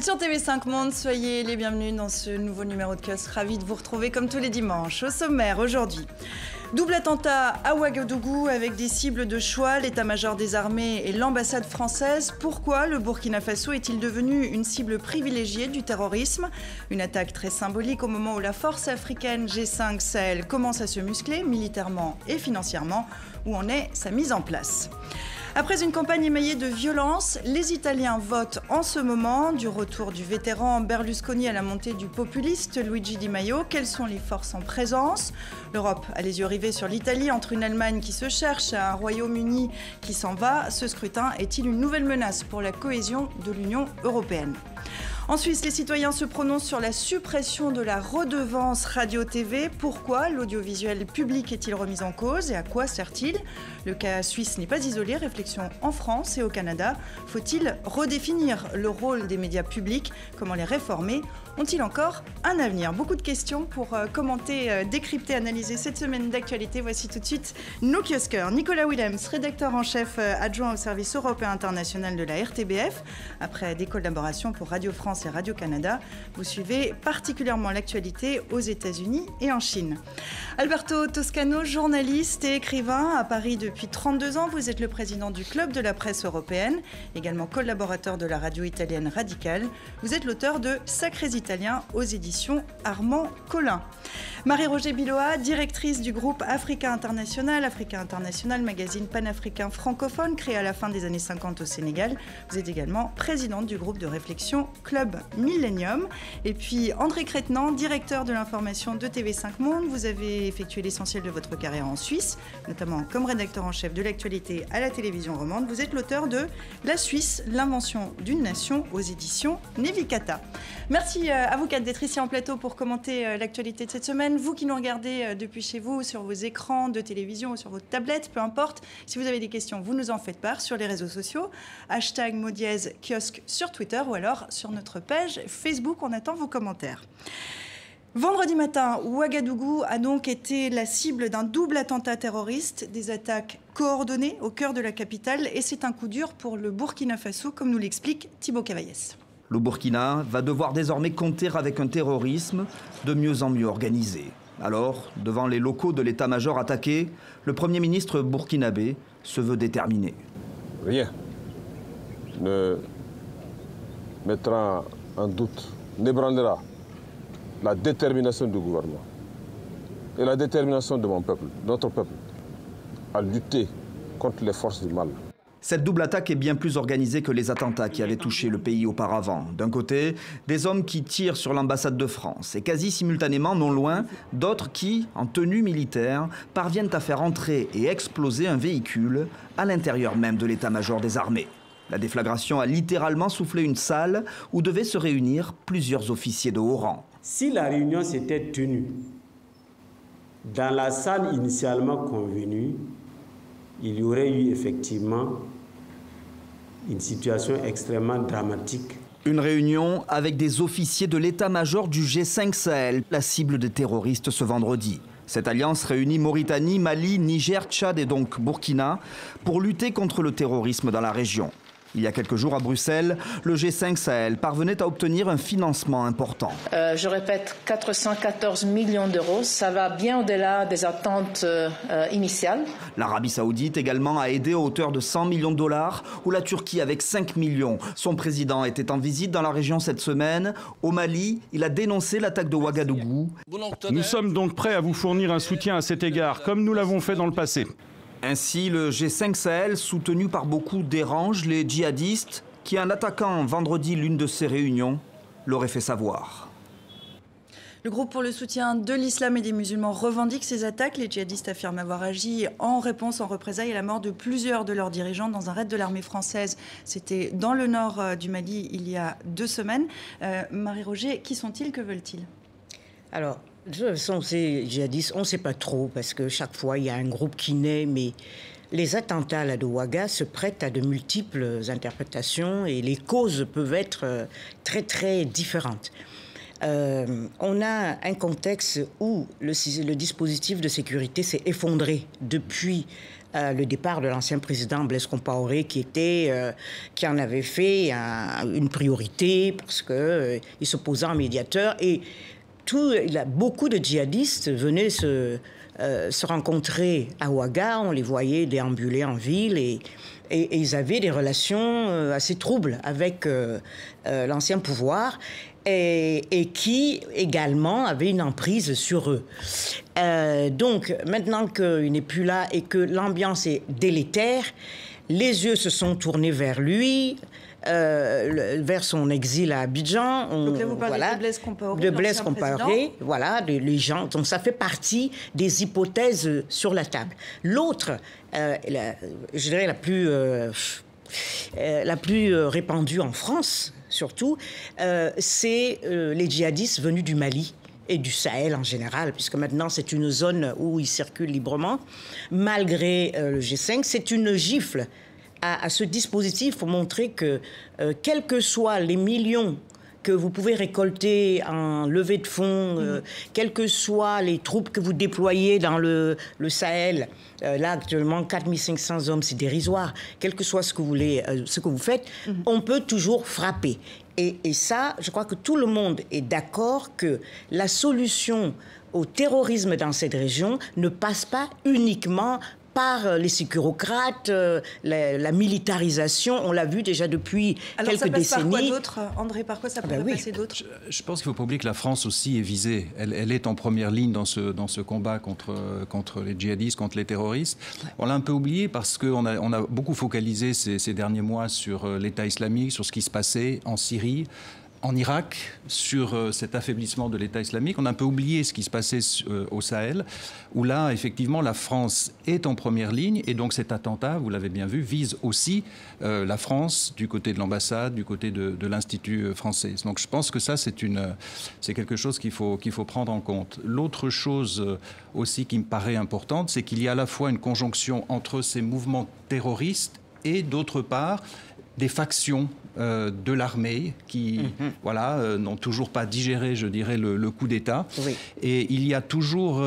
êtes sur TV5 Monde, soyez les bienvenus dans ce nouveau numéro de Kiosque. Ravi de vous retrouver comme tous les dimanches. Au sommaire aujourd'hui, double attentat à Ouagadougou avec des cibles de choix, l'état-major des armées et l'ambassade française. Pourquoi le Burkina Faso est-il devenu une cible privilégiée du terrorisme? Une attaque très symbolique au moment où la force africaine G5 Sahel commence à se muscler militairement et financièrement. Où en est sa mise en place? Après une campagne émaillée de violence, les Italiens votent en ce moment. Du retour du vétéran Berlusconi à la montée du populiste Luigi Di Maio, quelles sont les forces en présence? L'Europe a les yeux rivés sur l'Italie, entre une Allemagne qui se cherche et un Royaume-Uni qui s'en va. Ce scrutin est-il une nouvelle menace pour la cohésion de l'Union européenne? En Suisse, les citoyens se prononcent sur la suppression de la redevance radio-TV. Pourquoi l'audiovisuel public est-il remis en cause et à quoi sert-il? Le cas suisse n'est pas isolé. Réflexion en France et au Canada. Faut-il redéfinir le rôle des médias publics? Comment les réformer? Ont-ils encore un avenir? Beaucoup de questions pour commenter, décrypter, analyser cette semaine d'actualité. Voici tout de suite nos kiosqueurs. Nicolas Willems, rédacteur en chef adjoint au service européen international de la RTBF. Après des collaborations pour Radio France et Radio-Canada, vous suivez particulièrement l'actualité aux États-Unis et en Chine. Alberto Toscano, journaliste et écrivain à Paris depuis 32 ans. Vous êtes le président du Club de la presse européenne, également collaborateur de la radio italienne Radicale. Vous êtes l'auteur de Sacrés Italiens aux éditions Armand Collin. Marie-Roger Biloa, directrice du groupe Africa International, magazine panafricain francophone créé à la fin des années 50 au Sénégal. Vous êtes également présidente du groupe de réflexion Club Millennium. Et puis André Crétenant, directeur de l'information de TV5 Monde. Vous avez effectué l'essentiel de votre carrière en Suisse, notamment comme rédacteur en chef de l'actualité à la télévision romande. Vous êtes l'auteur de La Suisse, l'invention d'une nation aux éditions Nevikata. Merci à vous quatre d'être ici en plateau pour commenter l'actualité de cette semaine. Vous qui nous regardez depuis chez vous, sur vos écrans de télévision ou sur vos tablettes, peu importe. Si vous avez des questions, vous nous en faites part sur les réseaux sociaux. #kiosque sur Twitter ou alors sur notre page Facebook. On attend vos commentaires. Vendredi matin, Ouagadougou a donc été la cible d'un double attentat terroriste, des attaques coordonnées au cœur de la capitale, et c'est un coup dur pour le Burkina Faso, comme nous l'explique Thibaut Cavaillès. Le Burkina va devoir désormais compter avec un terrorisme de mieux en mieux organisé. Alors, devant les locaux de l'état-major attaqués, le Premier ministre burkinabé se veut déterminé. Rien ne mettra en doute, n'ébranlera la détermination du gouvernement et la détermination de mon peuple, notre peuple, à lutter contre les forces du mal. Cette double attaque est bien plus organisée que les attentats qui avaient touché le pays auparavant. D'un côté, des hommes qui tirent sur l'ambassade de France et quasi simultanément, non loin, d'autres qui, en tenue militaire, parviennent à faire entrer et exploser un véhicule à l'intérieur même de l'état-major des armées. La déflagration a littéralement soufflé une salle où devaient se réunir plusieurs officiers de haut rang. Si la réunion s'était tenue dans la salle initialement convenue, il y aurait eu effectivement une situation extrêmement dramatique. Une réunion avec des officiers de l'état-major du G5 Sahel, la cible des terroristes ce vendredi. Cette alliance réunit Mauritanie, Mali, Niger, Tchad et donc Burkina pour lutter contre le terrorisme dans la région. Il y a quelques jours à Bruxelles, le G5 Sahel parvenait à obtenir un financement important. Je répète, 414 millions d'euros, ça va bien au-delà des attentes initiales. L'Arabie Saoudite également a aidé à hauteur de 100 millions de dollars, ou la Turquie avec 5 millions. Son président était en visite dans la région cette semaine. Au Mali, il a dénoncé l'attaque de Ouagadougou. Nous sommes donc prêts à vous fournir un soutien à cet égard, comme nous l'avons fait dans le passé. Ainsi, le G5 Sahel, soutenu par beaucoup, dérange les djihadistes qui, en attaquant vendredi l'une de ces réunions, l'auraient fait savoir. Le groupe pour le soutien de l'islam et des musulmans revendique ces attaques. Les djihadistes affirment avoir agi en réponse, en représailles à la mort de plusieurs de leurs dirigeants dans un raid de l'armée française. C'était dans le nord du Mali il y a 2 semaines. Marie-Roger, qui sont-ils? Que veulent-ils? Alors, de toute façon, ces djihadistes, on ne sait pas trop, parce que chaque fois, il y a un groupe qui naît, mais les attentats là, de Ouaga se prêtent à de multiples interprétations et les causes peuvent être très, très différentes. on a un contexte où le dispositif de sécurité s'est effondré depuis le départ de l'ancien président Blaise Compaoré, qui en avait fait une priorité parce qu'il se posait en médiateur. Et beaucoup de djihadistes venaient se rencontrer à Ouaga. On les voyait déambuler en ville et ils avaient des relations assez troubles avec l'ancien pouvoir. Et qui également avait une emprise sur eux. Donc, maintenant qu'il n'est plus là et que l'ambiance est délétère, les yeux se sont tournés vers lui, vers son exil à Abidjan. Donc là, vous parlez de Blaise Compaoré. De Blaise Compaoré, voilà, les gens. Donc, ça fait partie des hypothèses sur la table. L'autre, je dirais la plus répandue en France, surtout, c'est les djihadistes venus du Mali et du Sahel en général, puisque maintenant c'est une zone où ils circulent librement. Malgré le G5, c'est une gifle à ce dispositif pour montrer que, quels que soient les millions que vous pouvez récolter en levée de fonds, quelles que soient les troupes que vous déployez dans le Sahel, là actuellement 4500 hommes, c'est dérisoire, quel que soit ce que vous faites, on peut toujours frapper. Et ça, je crois que tout le monde est d'accord que la solution au terrorisme dans cette région ne passe pas uniquement par les sécurocrates, la militarisation, on l'a vu déjà depuis quelques décennies. Alors ça passe par quoi d'autre, André? Par quoi ça pourrait passer d'autre? Je pense qu'il ne faut pas oublier que la France aussi est visée. Elle est en première ligne dans ce combat contre les djihadistes, contre les terroristes. On l'a un peu oublié parce qu'on a beaucoup focalisé ces derniers mois sur l'État islamique, sur ce qui se passait en Syrie, en Irak, sur cet affaiblissement de l'État islamique. On a un peu oublié ce qui se passait au Sahel, où là, effectivement, la France est en première ligne. Et donc cet attentat, vous l'avez bien vu, vise aussi la France du côté de l'ambassade, du côté de l'Institut français. Donc je pense que ça, c'est quelque chose qu'il faut prendre en compte. L'autre chose aussi qui me paraît importante, c'est qu'il y a à la fois une conjonction entre ces mouvements terroristes et, d'autre part, des factions de l'armée qui n'ont toujours pas digéré, je dirais, le coup d'État. Oui. Et il y a toujours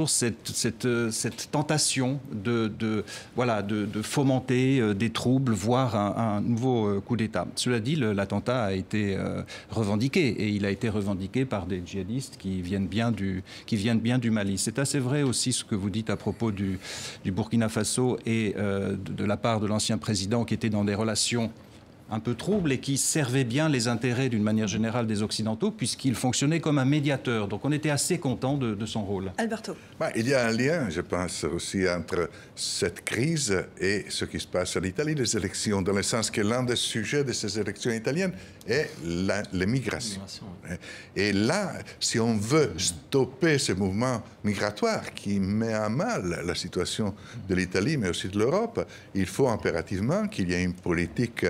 cette tentation de fomenter des troubles, voire un nouveau coup d'État. Cela dit, l'attentat a été revendiqué, et il a été revendiqué par des djihadistes qui viennent bien du Mali. C'est assez vrai aussi ce que vous dites à propos du Burkina Faso et de la part de l'ancien président qui était dans des relations un peu trouble et qui servait bien les intérêts d'une manière générale des Occidentaux puisqu'il fonctionnait comme un médiateur. Donc on était assez content de son rôle. Alberto. Il y a un lien, je pense, aussi entre cette crise et ce qui se passe en Italie, les élections, dans le sens que l'un des sujets de ces élections italiennes est l'immigration. Et là, si on veut stopper ce mouvement migratoire qui met à mal la situation de l'Italie, mais aussi de l'Europe, il faut impérativement qu'il y ait une politique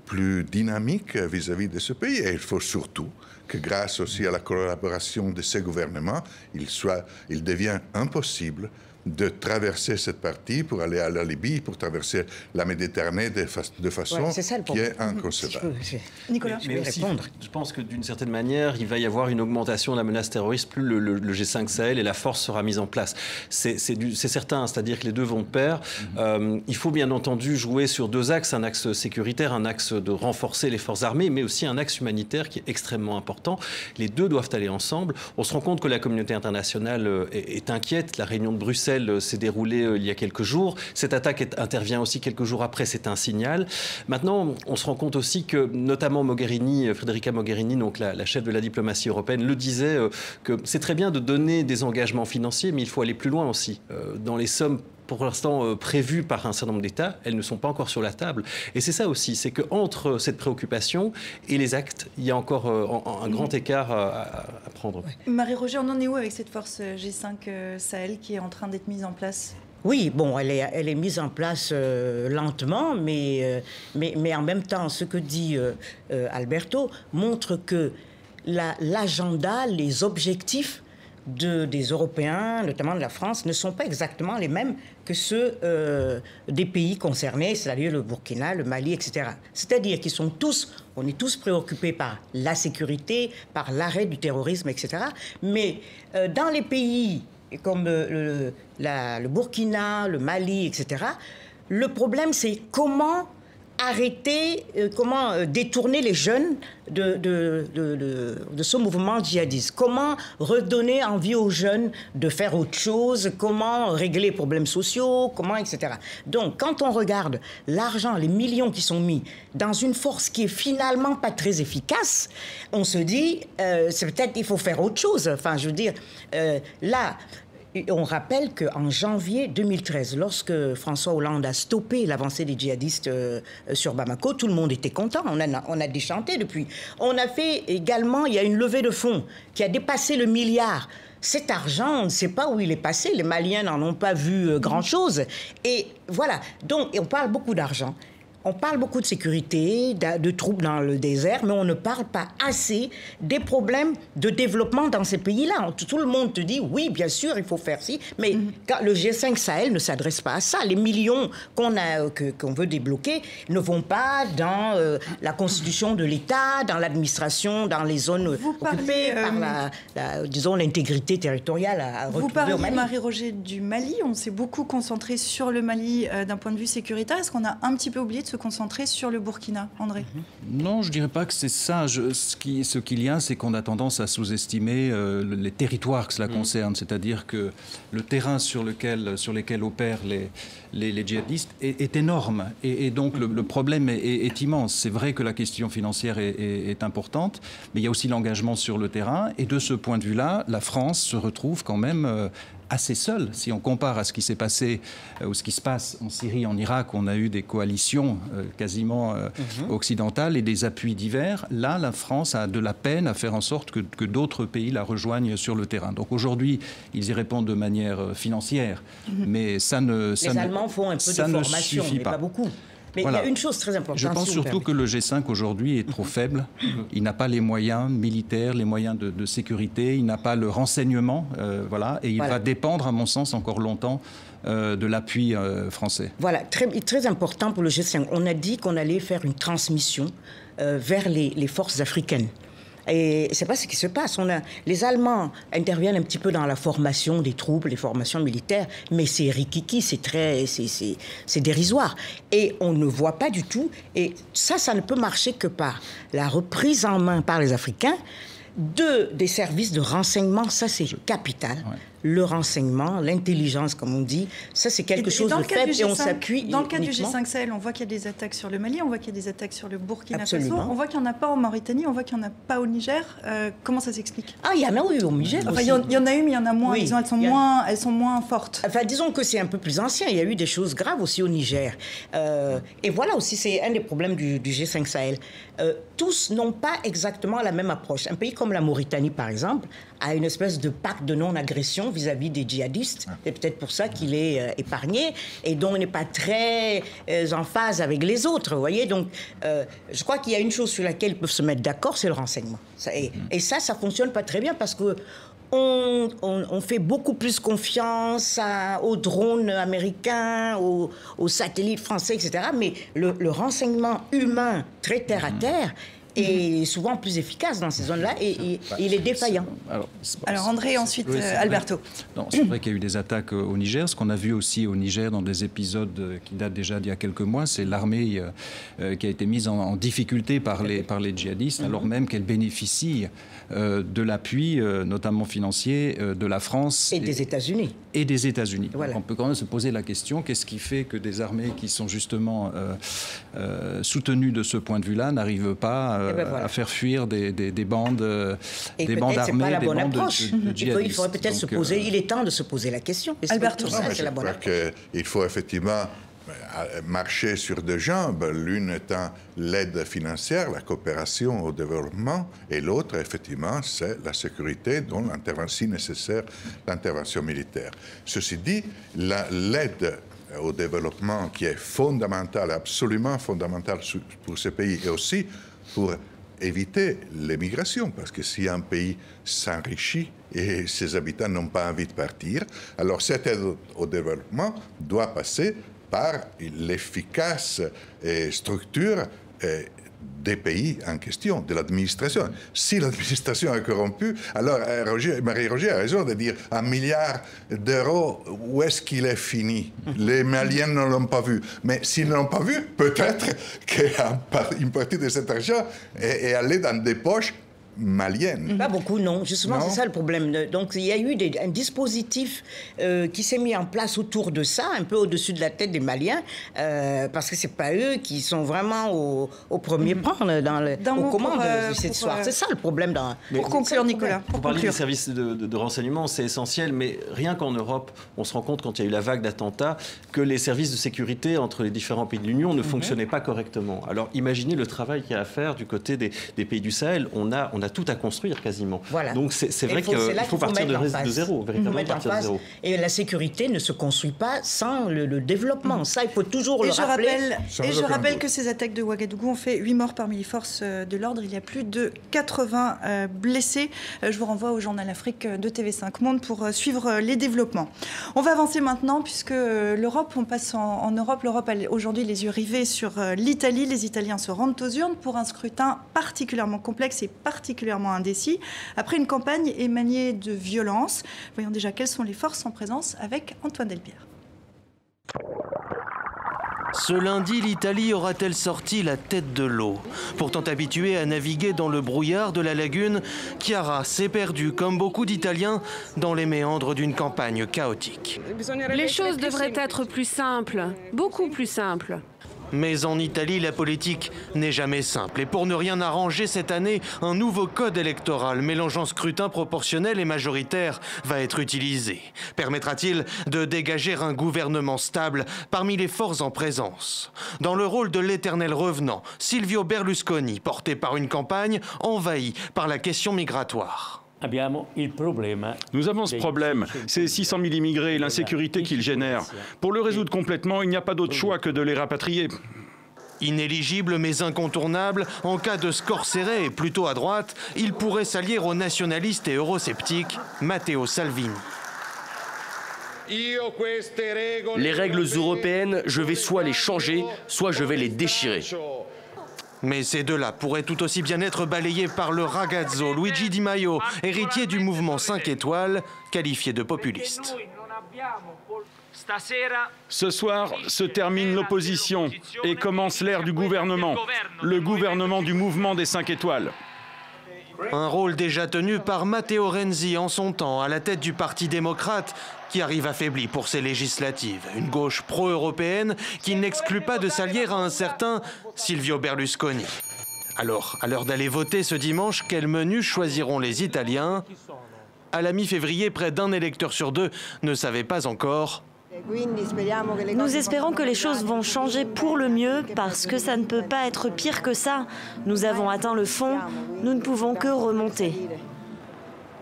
plus dynamique vis-à-vis de ce pays. Et il faut surtout que grâce aussi à la collaboration de ces gouvernements, il devient impossible de traverser cette partie pour aller à la Libye, pour traverser la Méditerranée de façon qui est inconcevable. Nicolas, mais aussi, répondre. Je pense que d'une certaine manière, il va y avoir une augmentation de la menace terroriste, plus le G5 Sahel et la force sera mise en place. C'est certain, c'est-à-dire que les deux vont de pair. Il faut bien entendu jouer sur deux axes, un axe sécuritaire, un axe de renforcer les forces armées, mais aussi un axe humanitaire qui est extrêmement important. Les deux doivent aller ensemble. On se rend compte que la communauté internationale est inquiète. La réunion de Bruxelles s'est déroulée il y a quelques jours. Cette attaque intervient aussi quelques jours après, c'est un signal. Maintenant, on se rend compte aussi que, notamment Federica Mogherini, donc la chef de la diplomatie européenne, le disait, que c'est très bien de donner des engagements financiers, mais il faut aller plus loin aussi. Dans les sommes pour l'instant prévues par un certain nombre d'États, elles ne sont pas encore sur la table. Et c'est ça aussi, c'est qu'entre cette préoccupation et les actes, il y a encore un grand écart à prendre. Ouais. Marie-Roger, on en est où avec cette force G5 Sahel qui est en train d'être mise en place ? Oui, bon, elle est mise en place lentement, mais en même temps, ce que dit Alberto montre que l'agenda, les objectifs des Européens, notamment de la France, ne sont pas exactement les mêmes que ceux des pays concernés, c'est-à-dire le Burkina, le Mali, etc. C'est-à-dire qu'ils sont tous, on est tous préoccupés par la sécurité, par l'arrêt du terrorisme, etc. Mais dans les pays comme le Burkina, le Mali, etc., le problème, c'est comment arrêter, comment détourner les jeunes de ce mouvement djihadiste. Comment redonner envie aux jeunes de faire autre chose, comment régler les problèmes sociaux, comment, etc. Donc, quand on regarde l'argent, les millions qui sont mis dans une force qui est finalement pas très efficace, on se dit, c'est peut-être qu'il faut faire autre chose. Enfin, je veux dire, là... On rappelle qu'en janvier 2013, lorsque François Hollande a stoppé l'avancée des djihadistes sur Bamako, tout le monde était content. On a déchanté depuis. On a fait également, il y a une levée de fonds qui a dépassé le milliard. Cet argent, on ne sait pas où il est passé. Les Maliens n'en ont pas vu grand-chose. Et voilà. Donc, on parle beaucoup d'argent. On parle beaucoup de sécurité, de troupes dans le désert, mais on ne parle pas assez des problèmes de développement dans ces pays-là. Tout le monde te dit, oui, bien sûr, il faut faire ci, mais quand le G5 Sahel ne s'adresse pas à ça. Les millions qu'on veut débloquer ne vont pas dans la constitution de l'État, dans l'administration, dans les zones occupées par disons, l'intégrité territoriale à retrouver au Mali. Vous parlez, Marie-Roger, du Mali. On s'est beaucoup concentré sur le Mali d'un point de vue sécuritaire. Est-ce qu'on a un petit peu oublié de se concentrer sur le Burkina, André? Non, je ne dirais pas que c'est ça. Ce qu'il y a, c'est qu'on a tendance à sous-estimer les territoires que cela concerne. C'est-à-dire que le terrain sur lesquels opèrent les djihadistes est énorme. Et donc, le problème est immense. C'est vrai que la question financière est importante, mais il y a aussi l'engagement sur le terrain. Et de ce point de vue-là, la France se retrouve quand même assez seule. Si on compare à ce qui s'est passé ou ce qui se passe en Syrie, en Irak, on a eu des coalitions quasiment occidentales et des appuis divers. Là, la France a de la peine à faire en sorte que d'autres pays la rejoignent sur le terrain. Donc aujourd'hui, ils y répondent de manière financière, mais les Allemands font un peu de formation, mais pas beaucoup. Mais voilà. Il y a une chose très importante. Je pense surtout que le G5 aujourd'hui est trop faible. Il n'a pas les moyens militaires, les moyens de sécurité, il n'a pas le renseignement, et il va dépendre, à mon sens, encore longtemps de l'appui français. Voilà, très important pour le G5. On a dit qu'on allait faire une transmission vers les forces africaines. Et c'est pas ce qui se passe. Les Allemands interviennent un petit peu dans la formation des troupes, les formations militaires, mais c'est rikiki, c'est dérisoire. Et on ne voit pas du tout. Et ça ne peut marcher que par la reprise en main par les Africains des services de renseignement. Ça, c'est capital. Ouais. Le renseignement, l'intelligence, comme on dit, ça, c'est quelque chose de faible et on s'appuie. Dans le cadre du G5 Sahel, on voit qu'il y a des attaques sur le Mali, on voit qu'il y a des attaques sur le Burkina Faso, on voit qu'il n'y en a pas en Mauritanie, on voit qu'il n'y en a pas au Niger. Comment ça s'explique? Ah, il y en a eu au Niger aussi. Il y en a eu, mais il y en a moins. Oui, elles sont moins fortes. Enfin, disons que c'est un peu plus ancien. Il y a eu des choses graves aussi au Niger. Et voilà aussi, c'est un des problèmes du G5 Sahel. Tous n'ont pas exactement la même approche. Un pays comme la Mauritanie, par exemple, a une espèce de pacte de non-agression vis-à-vis des djihadistes. C'est peut-être pour ça qu'il est épargné et dont on n'est pas très en phase avec les autres. Vous voyez, donc je crois qu'il y a une chose sur laquelle ils peuvent se mettre d'accord, c'est le renseignement. Et ça fonctionne pas très bien parce que on fait beaucoup plus confiance aux drones américains, aux satellites français, etc. Mais le renseignement humain, très terre à terre, est souvent plus efficace dans ces zones-là et il est défaillant. Alors André, ensuite Alberto. C'est vrai qu'il y a eu des attaques au Niger. Ce qu'on a vu aussi au Niger dans des épisodes qui datent déjà d'il y a quelques mois, c'est l'armée qui a été mise en difficulté par les djihadistes, alors même qu'elle bénéficie de l'appui, notamment financier, de la France. Et des États-Unis. Et des États-Unis. Voilà. On peut quand même se poser la question, qu'est-ce qui fait que des armées qui sont justement soutenues de ce point de vue-là n'arrivent pas à faire fuir des bandes armées, des bandes de djihadistes. Il faudrait peut-être se poser, il est temps de se poser la question. Alberto, c'est la bonne approche. Il faut effectivement marcher sur deux jambes, l'une étant l'aide financière, la coopération au développement, et l'autre, effectivement, c'est la sécurité, dont si nécessaire, l'intervention militaire. Ceci dit, l'aide au développement qui est fondamentale, absolument fondamentale pour ces pays, et aussi pour éviter l'émigration, parce que si un pays s'enrichit et ses habitants n'ont pas envie de partir, alors cette aide au développement doit passer par l'efficace structure des pays en question, de l'administration. Si l'administration est corrompue, alors Marie-Roger a raison de dire 1 milliard d'euros, où est-ce qu'il est fini? Les Maliens ne l'ont pas vu. Mais s'ils ne l'ont pas vu, peut-être qu'une partie de cet argent est allée dans des poches maliennes. Pas beaucoup, non. Justement, c'est ça le problème. Donc, il y a eu un dispositif qui s'est mis en place autour de ça, un peu au-dessus de la tête des Maliens, parce que c'est pas eux qui sont vraiment au premier plan aux commandes de cette histoire. C'est ça le problème. Pour conclure, Nicolas. Vous parliez des services de renseignement, c'est essentiel, mais rien qu'en Europe, on se rend compte, quand il y a eu la vague d'attentats, que les services de sécurité entre les différents pays de l'Union ne fonctionnaient pas correctement. Alors, imaginez le travail qu'il y a à faire du côté des pays du Sahel. On a tout à construire quasiment. Voilà. Donc c'est vrai qu'il faut partir de zéro, véritablement partir de zéro. Et la sécurité ne se construit pas sans le développement. Ça, il faut toujours le rappeler. Je rappelle que ces attaques de Ouagadougou ont fait 8 morts parmi les forces de l'ordre. Il y a plus de 80 blessés. Je vous renvoie au journal Afrique de TV5 Monde pour suivre les développements. On va avancer maintenant puisque l'Europe, on passe en Europe. L'Europe a aujourd'hui les yeux rivés sur l'Italie. Les Italiens se rendent aux urnes pour un scrutin particulièrement complexe et particulièrement indécis, après une campagne émaillée de violence. Voyons déjà quelles sont les forces en présence avec Antoine Delpierre. Ce lundi, l'Italie aura-t-elle sorti la tête de l'eau? Pourtant habituée à naviguer dans le brouillard de la lagune, Chiara s'est perdue, comme beaucoup d'Italiens, dans les méandres d'une campagne chaotique. Les choses devraient être plus simples, beaucoup plus simples. Mais en Italie, la politique n'est jamais simple. Et pour ne rien arranger cette année, un nouveau code électoral mélangeant scrutin proportionnel et majoritaire va être utilisé. Permettra-t-il de dégager un gouvernement stable parmi les forces en présence? Dans le rôle de l'éternel revenant, Silvio Berlusconi, porté par une campagne envahie par la question migratoire. Nous avons ce problème, ces 600 000 immigrés et l'insécurité qu'ils génèrent. Pour le résoudre complètement, il n'y a pas d'autre choix que de les rapatrier. Inéligible mais incontournable, en cas de score serré et plutôt à droite, il pourrait s'allier au nationaliste et eurosceptique Matteo Salvini. Les règles européennes, je vais soit les changer, soit je vais les déchirer. Mais ces deux-là pourraient tout aussi bien être balayés par le ragazzo Luigi Di Maio, héritier du mouvement 5 étoiles, qualifié de populiste. Ce soir se termine l'opposition et commence l'ère du gouvernement, le gouvernement du mouvement des 5 étoiles. Un rôle déjà tenu par Matteo Renzi en son temps, à la tête du Parti démocrate, qui arrive affaibli pour ces législatives. Une gauche pro-européenne qui n'exclut pas de s'allier à un certain Silvio Berlusconi. Alors, à l'heure d'aller voter ce dimanche, quel menu choisiront les Italiens? À la mi-février, près d'un électeur sur 2 ne savait pas encore. Nous espérons que les choses vont changer pour le mieux parce que ça ne peut pas être pire que ça. Nous avons atteint le fond, nous ne pouvons que remonter.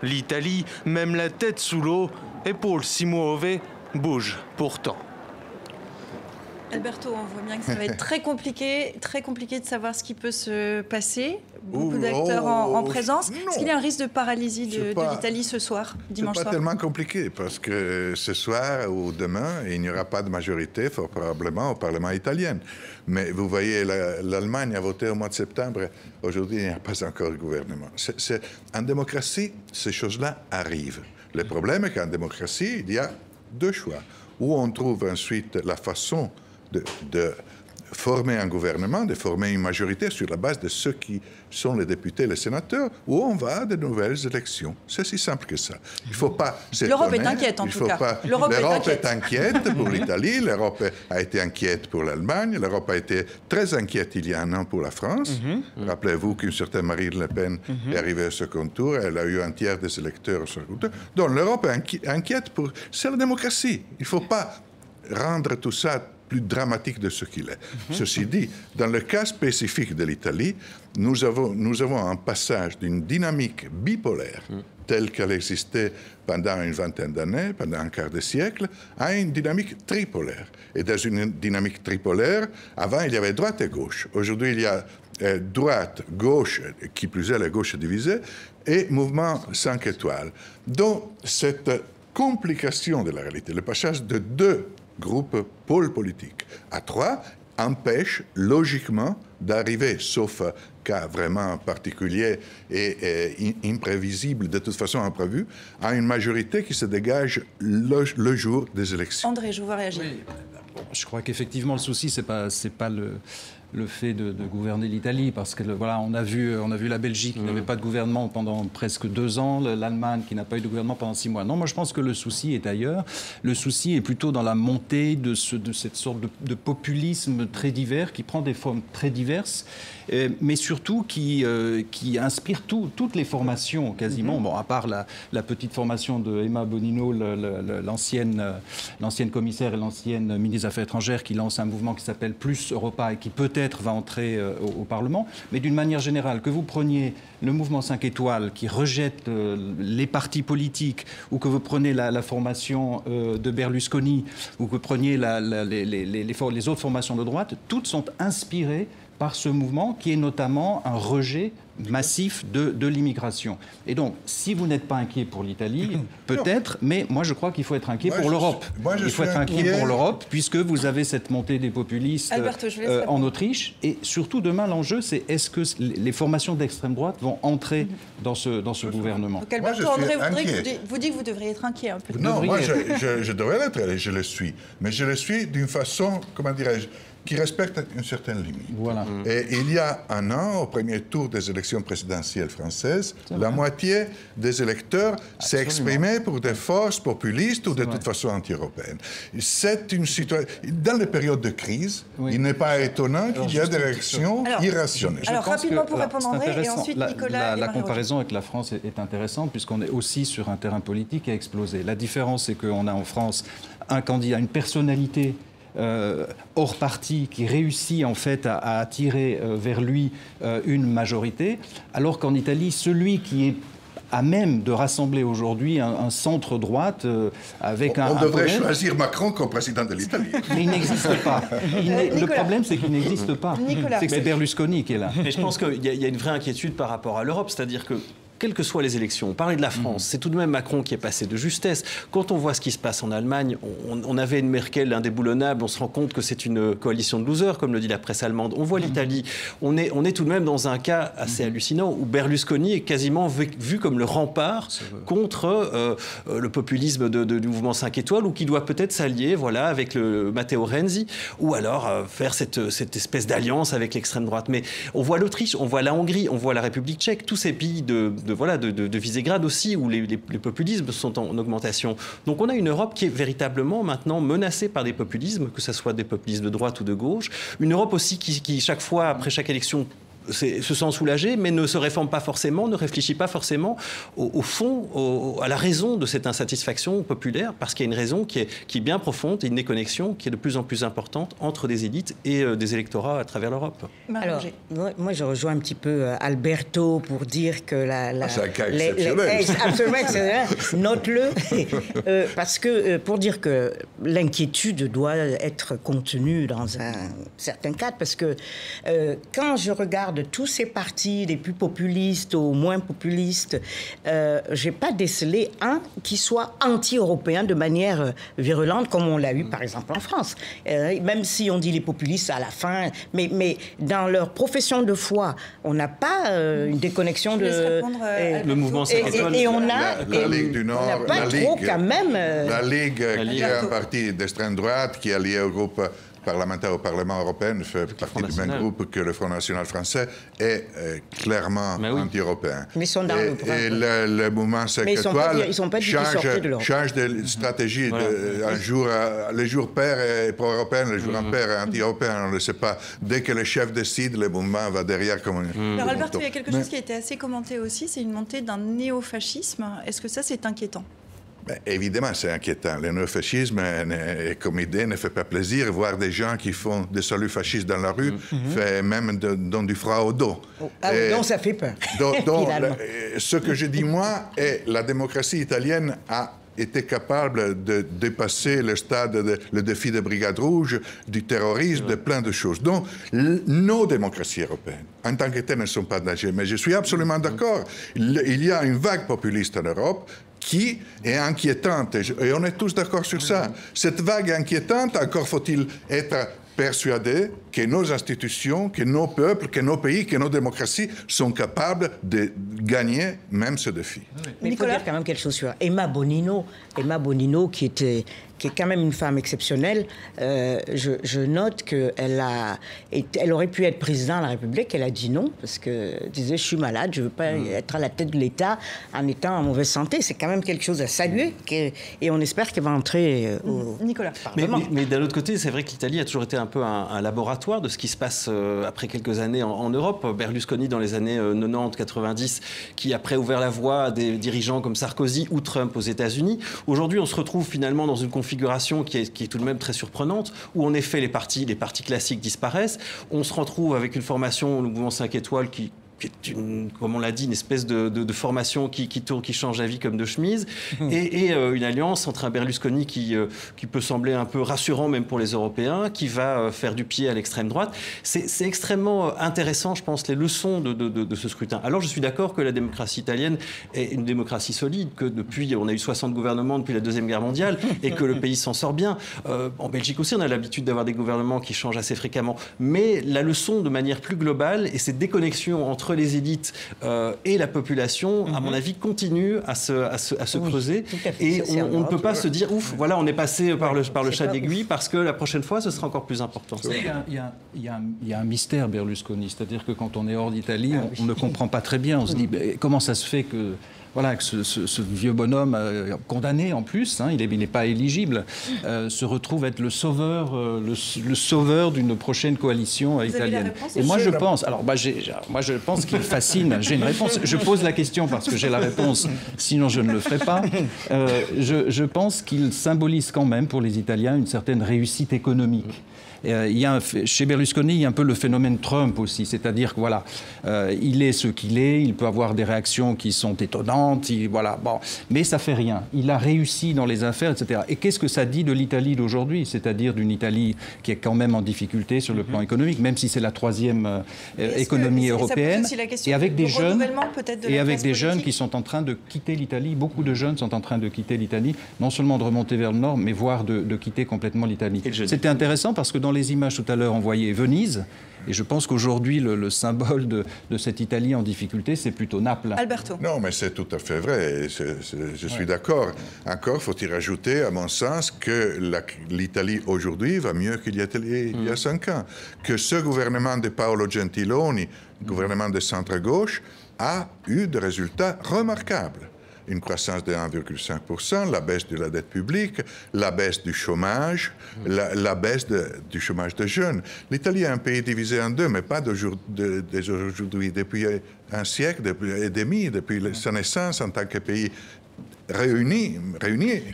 L'Italie, même la tête sous l'eau, et Paul si muove, bouge pourtant. Alberto, on voit bien que ça va être très compliqué de savoir ce qui peut se passer. Beaucoup d'acteurs en présence. Est-ce qu'il y a un risque de paralysie de l'Italie ce soir, dimanche soir? C'est pas tellement compliqué, parce que ce soir ou demain, il n'y aura pas de majorité, fort probablement, au Parlement italien. Mais vous voyez, l'Allemagne a voté au mois de septembre. Aujourd'hui, il n'y a pas encore de gouvernement. En démocratie, ces choses-là arrivent. Le problème est qu'en démocratie, il y a deux choix. Où on trouve ensuite la façon de former un gouvernement, de former une majorité sur la base de ceux qui sont les députés et les sénateurs, ou on va à de nouvelles élections. C'est si simple que ça. Il ne faut pas s'étonner. L'Europe est inquiète, en tout cas. L'Europe est inquiète pour l'Italie, l'Europe a été inquiète pour l'Allemagne, l'Europe a été très inquiète il y a un an pour la France. Rappelez-vous qu'une certaine Marine Le Pen est arrivée au second tour, elle a eu un tiers des électeurs au second tour. Donc l'Europe est inquiète pour... C'est la démocratie. Il ne faut pas rendre tout ça plus dramatique de ce qu'il est. Ceci dit, dans le cas spécifique de l'Italie, nous avons un passage d'une dynamique bipolaire telle qu'elle existait pendant une vingtaine d'années, pendant un quart de siècle, à une dynamique tripolaire. Et dans une dynamique tripolaire, avant, il y avait droite et gauche. Aujourd'hui, il y a droite, gauche, qui plus est la gauche divisée, et mouvement 5 étoiles. Donc, cette complication de la réalité, le passage de 2 groupes pôles politiques à 3, empêche logiquement d'arriver, sauf cas vraiment particulier et imprévisible, de toute façon imprévu, à une majorité qui se dégage le jour des élections. André, je vous vois réagir. Oui. Bon, je crois qu'effectivement, le souci, c'est pas le fait de gouverner l'Italie, parce que voilà, on a vu la Belgique qui n'avait pas de gouvernement pendant presque 2 ans, l'Allemagne qui n'a pas eu de gouvernement pendant 6 mois. Non, moi je pense que le souci est ailleurs. Le souci est plutôt dans la montée de cette sorte de populisme très divers, qui prend des formes très diverses, mais surtout qui inspire toutes les formations quasiment. Bon, à part la petite formation de Emma Bonino, l'ancienne commissaire et l'ancienne ministre des Affaires étrangères, qui lance un mouvement qui s'appelle Plus Europa et qui peut-être va entrer au Parlement. Mais d'une manière générale, que vous preniez le mouvement 5 étoiles qui rejette les partis politiques, ou que vous preniez la formation de Berlusconi, ou que vous preniez les autres formations de droite, toutes sont inspirées par ce mouvement qui est notamment un rejet massif de l'immigration. Et donc, si vous n'êtes pas inquiet pour l'Italie, peut-être, mais moi je crois qu'il faut être inquiet pour l'Europe. Il faut être inquiet pour l'Europe, puisque vous avez cette montée des populistes en Autriche. Et surtout, demain, l'enjeu, c'est est-ce que les formations d'extrême droite vont entrer dans ce gouvernement. Donc, Alberto, André vous dit que vous devriez être inquiet un peu. Non, moi je devrais l'être, et je le suis. Mais je le suis d'une façon, comment dirais-je, qui respecte une certaine limite. Voilà. Et il y a 1 an, au premier tour des élections présidentielles françaises, la moitié des électeurs s'est exprimée pour des forces populistes ou de toute façon anti-européennes. C'est une situation... Dans les périodes de crise, il n'est pas étonnant qu'il y ait des réactions irrationnelles. Alors, rapidement pour répondre André, et ensuite Nicolas. La comparaison avec la France est intéressante, puisqu'on est aussi sur un terrain politique qui a explosé. La différence, c'est qu'on a en France un candidat, une personnalité hors parti qui réussit en fait à attirer vers lui une majorité, alors qu'en Italie, celui qui est à même de rassembler aujourd'hui un centre-droite avec on devrait choisir Macron comme président de l'Italie. Mais il n'existe pas. Le problème, c'est qu'il n'existe pas. C'est que c'est Berlusconi qui est là. Et je pense qu'il y a une vraie inquiétude par rapport à l'Europe, c'est-à-dire que quelles que soient les élections, on parlait de la France, c'est tout de même Macron qui est passé de justesse. Quand on voit ce qui se passe en Allemagne, on avait une Merkel indéboulonnable, on se rend compte que c'est une coalition de losers, comme le dit la presse allemande. On voit l'Italie, on est tout de même dans un cas assez hallucinant où Berlusconi est quasiment vu comme le rempart contre le populisme du mouvement 5 étoiles, ou qui doit peut-être s'allier avec le Matteo Renzi, ou alors faire cette espèce d'alliance avec l'extrême droite. Mais on voit l'Autriche, on voit la Hongrie, on voit la République tchèque, tous ces pays de Visegrad aussi, où les populismes sont en augmentation. Donc on a une Europe qui est véritablement maintenant menacée par des populismes, que ce soit des populismes de droite ou de gauche. Une Europe aussi qui chaque fois, après chaque élection, se sent soulagé, mais ne se réforme pas forcément, ne réfléchit pas forcément au fond, à la raison de cette insatisfaction populaire, parce qu'il y a une raison qui est bien profonde et une déconnexion qui est de plus en plus importante entre des élites et des électorats à travers l'Europe. Alors, moi, je rejoins un petit peu Alberto pour dire que c'est un cas exceptionnel. Absolument exceptionnel. Note-le. Parce que, pour dire que l'inquiétude doit être contenue dans un certain cadre, parce que quand je regarde de tous ces partis, des plus populistes aux moins populistes, j'ai pas décelé un qui soit anti-européen de manière virulente, comme on l'a eu par exemple en France. Même si on dit les populistes à la fin, mais dans leur profession de foi, on n'a pas une déconnexion de le mouvement 5 étoiles. Et on a la Ligue du Nord, on n'a pas trop quand même. La Ligue qui est un parti d'extrême droite qui est lié au groupe parlementaire au Parlement européen, fait partie du même groupe que le Front National français, est clairement anti-européen. Mais ils sont dans et le mouvement 5 étoiles change de stratégie. Les jours pairs est pro-européen, les jours impairs est anti-européen. On ne le sait pas. Dès que le chef décide, le mouvement va derrière comme Alors Alberto, il y a quelque chose qui a été assez commenté aussi, c'est une montée d'un néofascisme. Est-ce que ça, c'est inquiétant ? Évidemment, c'est inquiétant. Le néofascisme, comme idée, ne fait pas plaisir. Voir des gens qui font des saluts fascistes dans la rue fait même donne du froid au dos. Donc ça fait peur. Donc ce que je dis, moi, est la démocratie italienne a été capable de dépasser le stade, le défi de Brigade Rouge, du terrorisme, de plein de choses. Donc, nos démocraties européennes, en tant que telles, ne sont pas en danger. Mais je suis absolument d'accord. Il y a une vague populiste en Europe qui est inquiétante, et on est tous d'accord sur ça. Cette vague inquiétante, encore faut-il être persuadé que nos institutions, que nos peuples, que nos pays, que nos démocraties sont capables de gagner même ce défi. Mais il faut dire quand même quelque chose sur Emma Bonino. Emma Bonino, qui est quand même une femme exceptionnelle. Je note qu'elle aurait pu être président de la République. Elle a dit non, parce qu'elle disait « je suis malade, je ne veux pas être à la tête de l'État en étant en mauvaise santé ». C'est quand même quelque chose à saluer. Et on espère qu'elle va entrer au Nicolas. Mais d'un autre côté, c'est vrai que l'Italie a toujours été un peu un laboratoire de ce qui se passe après quelques années en Europe. Berlusconi, dans les années 90-90, qui après ouvert la voie à des dirigeants comme Sarkozy ou Trump aux États-Unis. Aujourd'hui, on se retrouve finalement dans une configuration qui est tout de même très surprenante, où en effet les partis classiques disparaissent. On se retrouve avec une formation, le mouvement 5 étoiles, qui est comme on l'a dit, une espèce de formation qui change la vie comme de chemise, et une alliance entre un Berlusconi qui peut sembler un peu rassurant même pour les Européens, qui va faire du pied à l'extrême droite. C'est extrêmement intéressant, je pense, les leçons de ce scrutin. Alors je suis d'accord que la démocratie italienne est une démocratie solide, que depuis, on a eu 60 gouvernements depuis la Deuxième Guerre mondiale, et que le pays s'en sort bien. En Belgique aussi, on a l'habitude d'avoir des gouvernements qui changent assez fréquemment. Mais la leçon de manière plus globale, et cette déconnexion entre les élites et la population, à mon avis, continue à se creuser. Et on ne peut pas se dire, ouf, voilà, on est passé par le chat d'aiguille, parce que la prochaine fois, ce sera encore plus important. Il y a un mystère Berlusconi, c'est-à-dire que quand on est hors d'Italie, on ne comprend pas très bien. On se dit, comment ça se fait que... Voilà, que ce vieux bonhomme, condamné en plus, il n'est pas éligible, se retrouve être le sauveur d'une prochaine coalition italienne. Et moi, je pense, je pense qu'il fascine. J'ai une réponse. Je pose la question parce que j'ai la réponse, sinon je ne le ferai pas. Je pense qu'il symbolise quand même pour les Italiens une certaine réussite économique. Chez Berlusconi, il y a un peu le phénomène Trump aussi, c'est-à-dire que voilà, il est ce qu'il est, il peut avoir des réactions qui sont étonnantes, mais ça fait rien. Il a réussi dans les affaires, etc. Et qu'est-ce que ça dit de l'Italie d'aujourd'hui, c'est-à-dire d'une Italie qui est quand même en difficulté sur le plan économique, même si c'est la troisième économie européenne, et avec des jeunes qui sont en train de quitter l'Italie. Beaucoup de jeunes sont en train de quitter l'Italie, non seulement de remonter vers le nord, mais voire de quitter complètement l'Italie. C'était intéressant parce que dans les images tout à l'heure, on voyait Venise. Et je pense qu'aujourd'hui, le symbole de cette Italie en difficulté, c'est plutôt Naples. Alberto. Non, mais c'est tout à fait vrai. Je suis d'accord. Encore faut-il rajouter, à mon sens, que l'Italie aujourd'hui va mieux qu'il y a 5 ans. Que ce gouvernement de Paolo Gentiloni, gouvernement de centre-gauche, a eu des résultats remarquables. Une croissance de 1,5%, la baisse de la dette publique, la baisse du chômage, la baisse du chômage des jeunes. L'Italie est un pays divisé en deux, mais pas d'aujourd'hui. Depuis un siècle et demi, depuis sa naissance en tant que pays réuni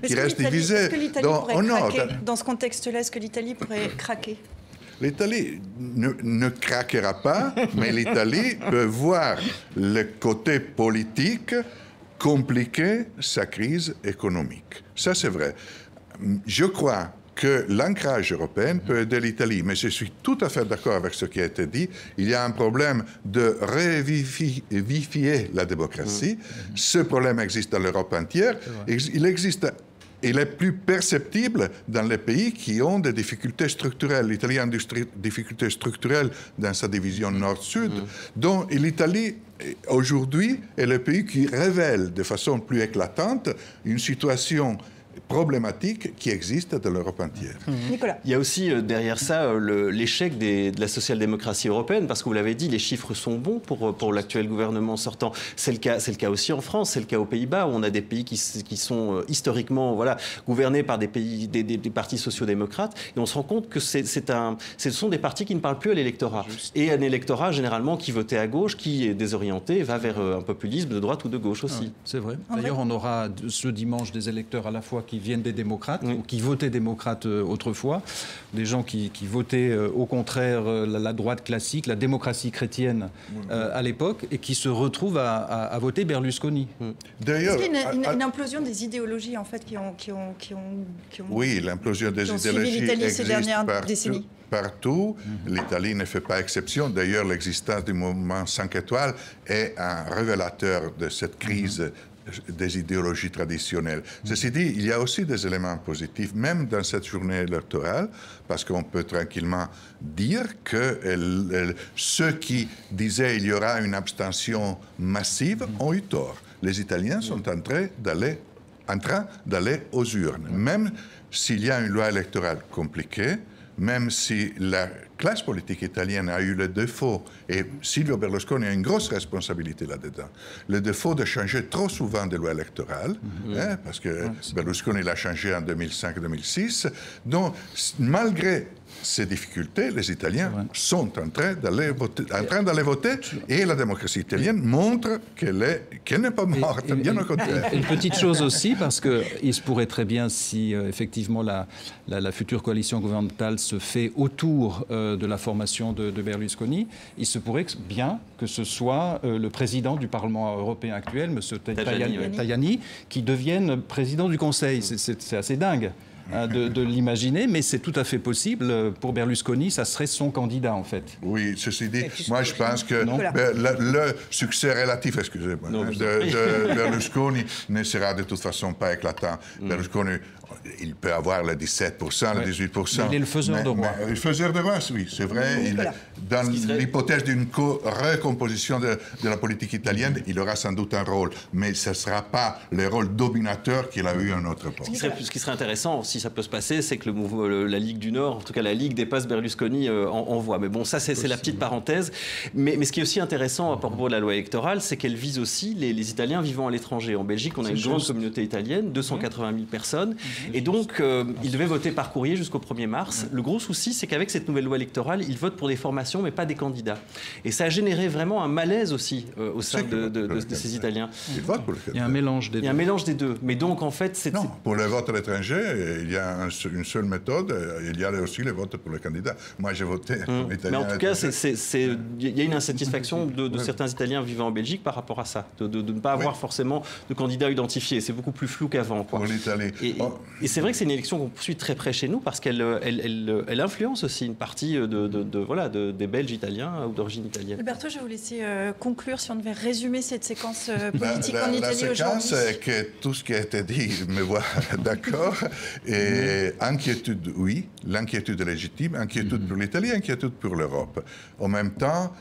qui reste divisé. Est-ce que l'Italie pourrait craquer dans ce contexte-là? Est-ce que l'Italie pourrait craquer? L'Italie ne craquera pas, mais l'Italie peut voir le côté politique compliquer sa crise économique. Ça, c'est vrai. Je crois que l'ancrage européen peut aider l'Italie, mais je suis tout à fait d'accord avec ce qui a été dit. Il y a un problème de revivifier la démocratie. Ce problème existe dans l'Europe entière. Il est plus perceptible dans les pays qui ont des difficultés structurelles. L'Italie a des difficultés structurelles dans sa division nord-sud. Donc l'Italie, aujourd'hui, est le pays qui révèle de façon plus éclatante une situation problématique qui existe dans l'Europe entière. Nicolas. Il y a aussi derrière ça l'échec de la social-démocratie européenne, parce que vous l'avez dit, les chiffres sont bons pour l'actuel gouvernement sortant. C'est le cas aussi en France, c'est le cas aux Pays-Bas, où on a des pays qui sont historiquement gouvernés par des partis sociaux-démocrates, et on se rend compte que ce sont des partis qui ne parlent plus à l'électorat. Et un électorat, généralement, qui votait à gauche, qui est désorienté, va vers un populisme de droite ou de gauche aussi. C'est vrai. D'ailleurs, on aura ce dimanche des électeurs à la fois qui qui viennent des démocrates, ou qui votaient démocrates autrefois, des gens qui votaient au contraire la droite classique, la démocratie chrétienne à l'époque, et qui se retrouvent à voter Berlusconi. D'ailleurs, est-ce qu'il y a une implosion des idéologies en fait qui ont oui, l'implosion des idéologies l'Italie ces dernières partout, décennies. Partout, l'Italie ne fait pas exception. D'ailleurs, l'existence du mouvement 5 étoiles est un révélateur de cette crise des idéologies traditionnelles. Ceci dit, il y a aussi des éléments positifs, même dans cette journée électorale, parce qu'on peut tranquillement dire que ceux qui disaient qu'il y aura une abstention massive ont eu tort. Les Italiens sont en train d'aller aux urnes, même s'il y a une loi électorale compliquée, même si la classe politique italienne a eu le défaut, et Silvio Berlusconi a une grosse responsabilité là-dedans, le défaut de changer trop souvent de loi électorale, parce que Berlusconi l'a changé en 2005-2006. Donc, malgré ces difficultés, les Italiens sont en train d'aller voter, et la démocratie italienne montre qu'elle n'est pas morte, bien au contraire. Une petite chose aussi, parce qu'il se pourrait très bien, si effectivement la future coalition gouvernementale se fait autour de la formation de Berlusconi, il se pourrait bien que ce soit le président du Parlement européen actuel, M. Tajani, qui devienne président du Conseil. C'est assez dingue de l'imaginer, mais c'est tout à fait possible. Pour Berlusconi, ça serait son candidat, en fait. Oui, ceci dit, moi je pense que le succès relatif, excusez-moi, de Berlusconi ne sera de toute façon pas éclatant. Berlusconi, il peut avoir le 17%, le 18%. Mais il est le faiseur de roi. Le faiseur de roi, oui, c'est vrai. Dans l'hypothèse d'une recomposition de la politique italienne, il aura sans doute un rôle, mais ce ne sera pas le rôle dominateur qu'il a eu à notre époque. Ce qui serait intéressant, si ça peut se passer, c'est que la Ligue du Nord, en tout cas la Ligue, dépasse Berlusconi en voix. Mais bon, ça, c'est la petite parenthèse. Mais ce qui est aussi intéressant à propos de la loi électorale, c'est qu'elle vise aussi les Italiens vivant à l'étranger. En Belgique, on a une grande communauté italienne, 280 000 personnes. Et donc, ils devaient voter par courrier jusqu'au 1er mars. Le gros souci, c'est qu'avec cette nouvelle loi électorale, ils votent pour des formations, mais pas des candidats. Et ça a généré vraiment un malaise aussi au sein de ces Italiens. Ils votent pour les candidats. Il y a un mélange des deux. Il y a un mélange des deux. Mais donc, en fait, c'est... Non, pour le vote à l'étranger, il y a une seule méthode. Il y a aussi le vote pour les candidats. Moi, j'ai voté en italien. Mais en tout cas, il y a une insatisfaction de certains Italiens vivant en Belgique par rapport à ça, de ne pas avoir forcément de candidats identifiés. C'est beaucoup plus flou qu'avant. Pour l'Italie. Et c'est vrai que c'est une élection qu'on suit très près chez nous parce qu'elle influence aussi une partie des Belges italiens ou d'origine italienne. Alberto, je vais vous laisser conclure si on devait résumer cette séquence politique en Italie aujourd'hui. La séquence, c'est que tout ce qui a été dit me voit d'accord. Et inquiétude, oui, l'inquiétude est légitime, inquiétude pour l'Italie, inquiétude pour l'Europe. En même temps,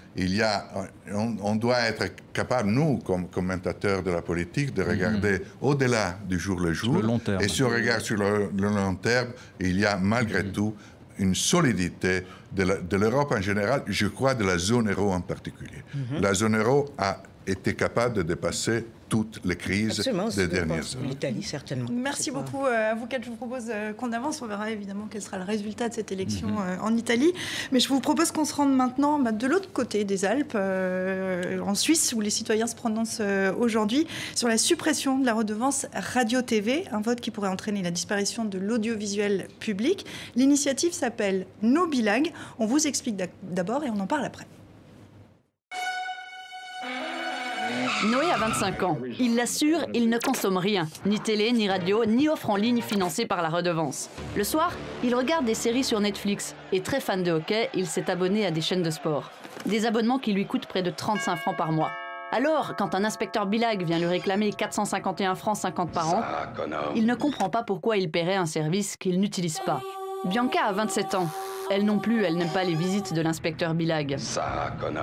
on doit être capable, nous, comme commentateurs de la politique, de regarder au-delà du jour le jour. Sur le long terme. Et si on regarde sur le long terme, il y a malgré tout une solidité de l'Europe en général, je crois de la zone euro en particulier. La zone euro a été capable de dépasser toutes les crises des dernières années. L'Italie, certainement. Merci beaucoup à vous quatre. Je vous propose qu'on avance. On verra évidemment quel sera le résultat de cette élection en Italie. Mais je vous propose qu'on se rende maintenant de l'autre côté des Alpes, en Suisse, où les citoyens se prononcent aujourd'hui sur la suppression de la redevance radio-TV, un vote qui pourrait entraîner la disparition de l'audiovisuel public. L'initiative s'appelle No Bilag. On vous explique d'abord et on en parle après. Noé a 25 ans. Il l'assure, il ne consomme rien. Ni télé, ni radio, ni offre en ligne financée par la redevance. Le soir, il regarde des séries sur Netflix. Et très fan de hockey, il s'est abonné à des chaînes de sport. Des abonnements qui lui coûtent près de 35 francs par mois. Alors, quand un inspecteur bilag vient lui réclamer 451 francs 50 par an, il ne comprend pas pourquoi il paierait un service qu'il n'utilise pas. Bianca a 27 ans. Elle non plus, elle n'aime pas les visites de l'inspecteur bilag.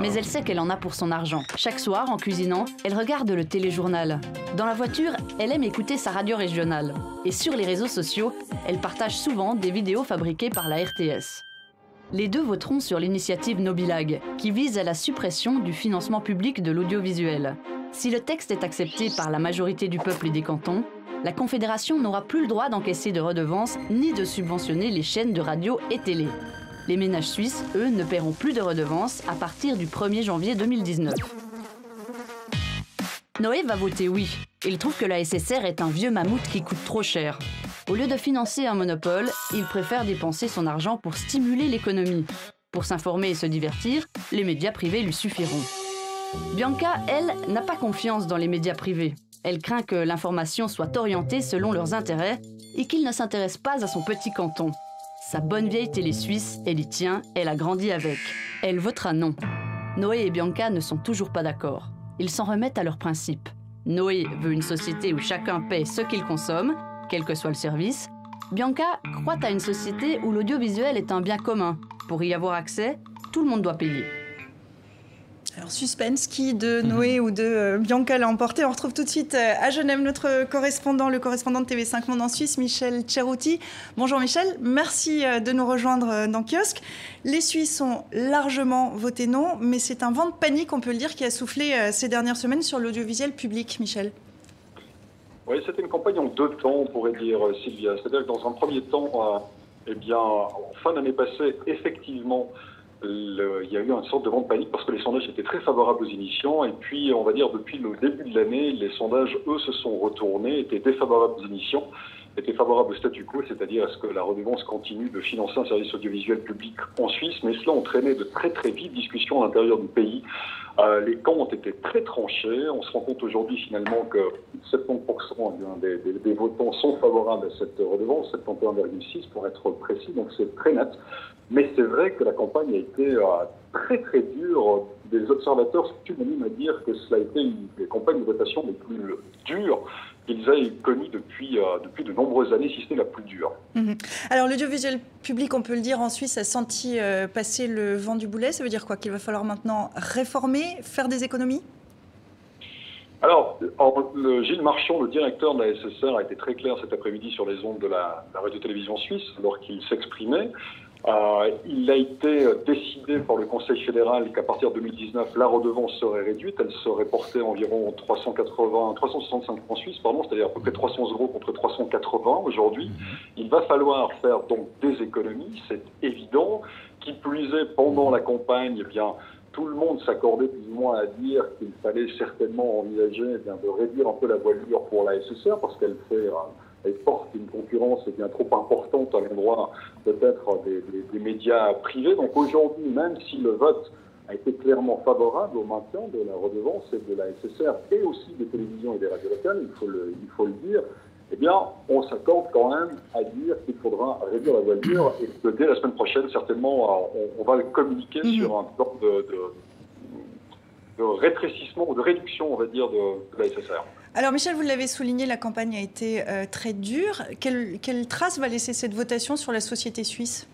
Mais elle sait qu'elle en a pour son argent. Chaque soir, en cuisinant, elle regarde le téléjournal. Dans la voiture, elle aime écouter sa radio régionale. Et sur les réseaux sociaux, elle partage souvent des vidéos fabriquées par la RTS. Les deux voteront sur l'initiative No Bilag, qui vise à la suppression du financement public de l'audiovisuel. Si le texte est accepté par la majorité du peuple et des cantons, la Confédération n'aura plus le droit d'encaisser de redevances ni de subventionner les chaînes de radio et télé. Les ménages suisses, eux, ne paieront plus de redevances à partir du 1er janvier 2019. Noé va voter oui. Il trouve que la SSR est un vieux mammouth qui coûte trop cher. Au lieu de financer un monopole, il préfère dépenser son argent pour stimuler l'économie. Pour s'informer et se divertir, les médias privés lui suffiront. Bianca, elle, n'a pas confiance dans les médias privés. Elle craint que l'information soit orientée selon leurs intérêts et qu'ils ne s'intéressent pas à son petit canton. Sa bonne vieille télé suisse, elle y tient, elle a grandi avec. Elle votera non. Noé et Bianca ne sont toujours pas d'accord. Ils s'en remettent à leurs principes. Noé veut une société où chacun paie ce qu'il consomme, quel que soit le service. Bianca croit à une société où l'audiovisuel est un bien commun. Pour y avoir accès, tout le monde doit payer. Alors, suspense, qui de Noé ou de Bianca l'a emporté? On retrouve tout de suite à Genève notre correspondant, le correspondant de TV5 Monde en Suisse, Michel Cerutti. Bonjour Michel, merci de nous rejoindre dans Kiosque. Les Suisses ont largement voté non, mais c'est un vent de panique, on peut le dire, qui a soufflé ces dernières semaines sur l'audiovisuel public, Michel. Oui, c'était une campagne en deux temps, on pourrait dire, Sylvia. C'est-à-dire que dans un premier temps, en fin d'année passée, effectivement, il y a eu une sorte de vent de panique parce que les sondages étaient très favorables aux émissions. Et puis, on va dire, depuis le début de l'année, les sondages, eux, se sont retournés, étaient défavorables aux émissions, étaient favorables au statu quo, c'est-à-dire à ce que la redevance continue de financer un service audiovisuel public en Suisse. Mais cela entraînait de très très vives discussions à l'intérieur du pays. Les camps ont été très tranchés. On se rend compte aujourd'hui finalement que 70% des votants sont favorables à cette redevance, 71,6 pour être précis, donc c'est très net. Mais c'est vrai que la campagne a été très très dure. Des observateurs sont unanimes à dire que cela a été une des campagnes de votation les plus dures qu'ils aient connues depuis de nombreuses années, si ce n'est la plus dure. Alors l'audiovisuel public, on peut le dire, en Suisse, a senti passer le vent du boulet. Ça veut dire quoi? Qu'il va falloir maintenant réformer, faire des économies? Alors, Gilles Marchand, le directeur de la SSR, a été très clair cet après-midi sur les ondes de la radio-télévision suisse, alors qu'il s'exprimait. Il a été décidé par le Conseil fédéral qu'à partir de 2019, la redevance serait réduite. Elle serait portée à environ 365 francs suisses, c'est-à-dire à peu près 300 € contre 380 aujourd'hui. Il va falloir faire donc des économies, c'est évident. Qui plus est, pendant la campagne, eh bien, tout le monde s'accordait plus ou moins à dire qu'il fallait certainement envisager de réduire un peu la voilure pour la SSR parce qu'elle porte une concurrence bien trop importante à l'endroit peut-être des médias privés. Donc aujourd'hui, même si le vote a été clairement favorable au maintien de la redevance et de la SSR et aussi des télévisions et des radios locales, il faut le dire, eh bien, on s'accorde quand même à dire qu'il faudra réduire la voilure et que dès la semaine prochaine, certainement, on va communiquer sur un plan de rétrécissement ou de réduction, on va dire, de la SSR. Alors Michel, vous l'avez souligné, la campagne a été très dure. Quelle trace va laisser cette votation sur la société suisse?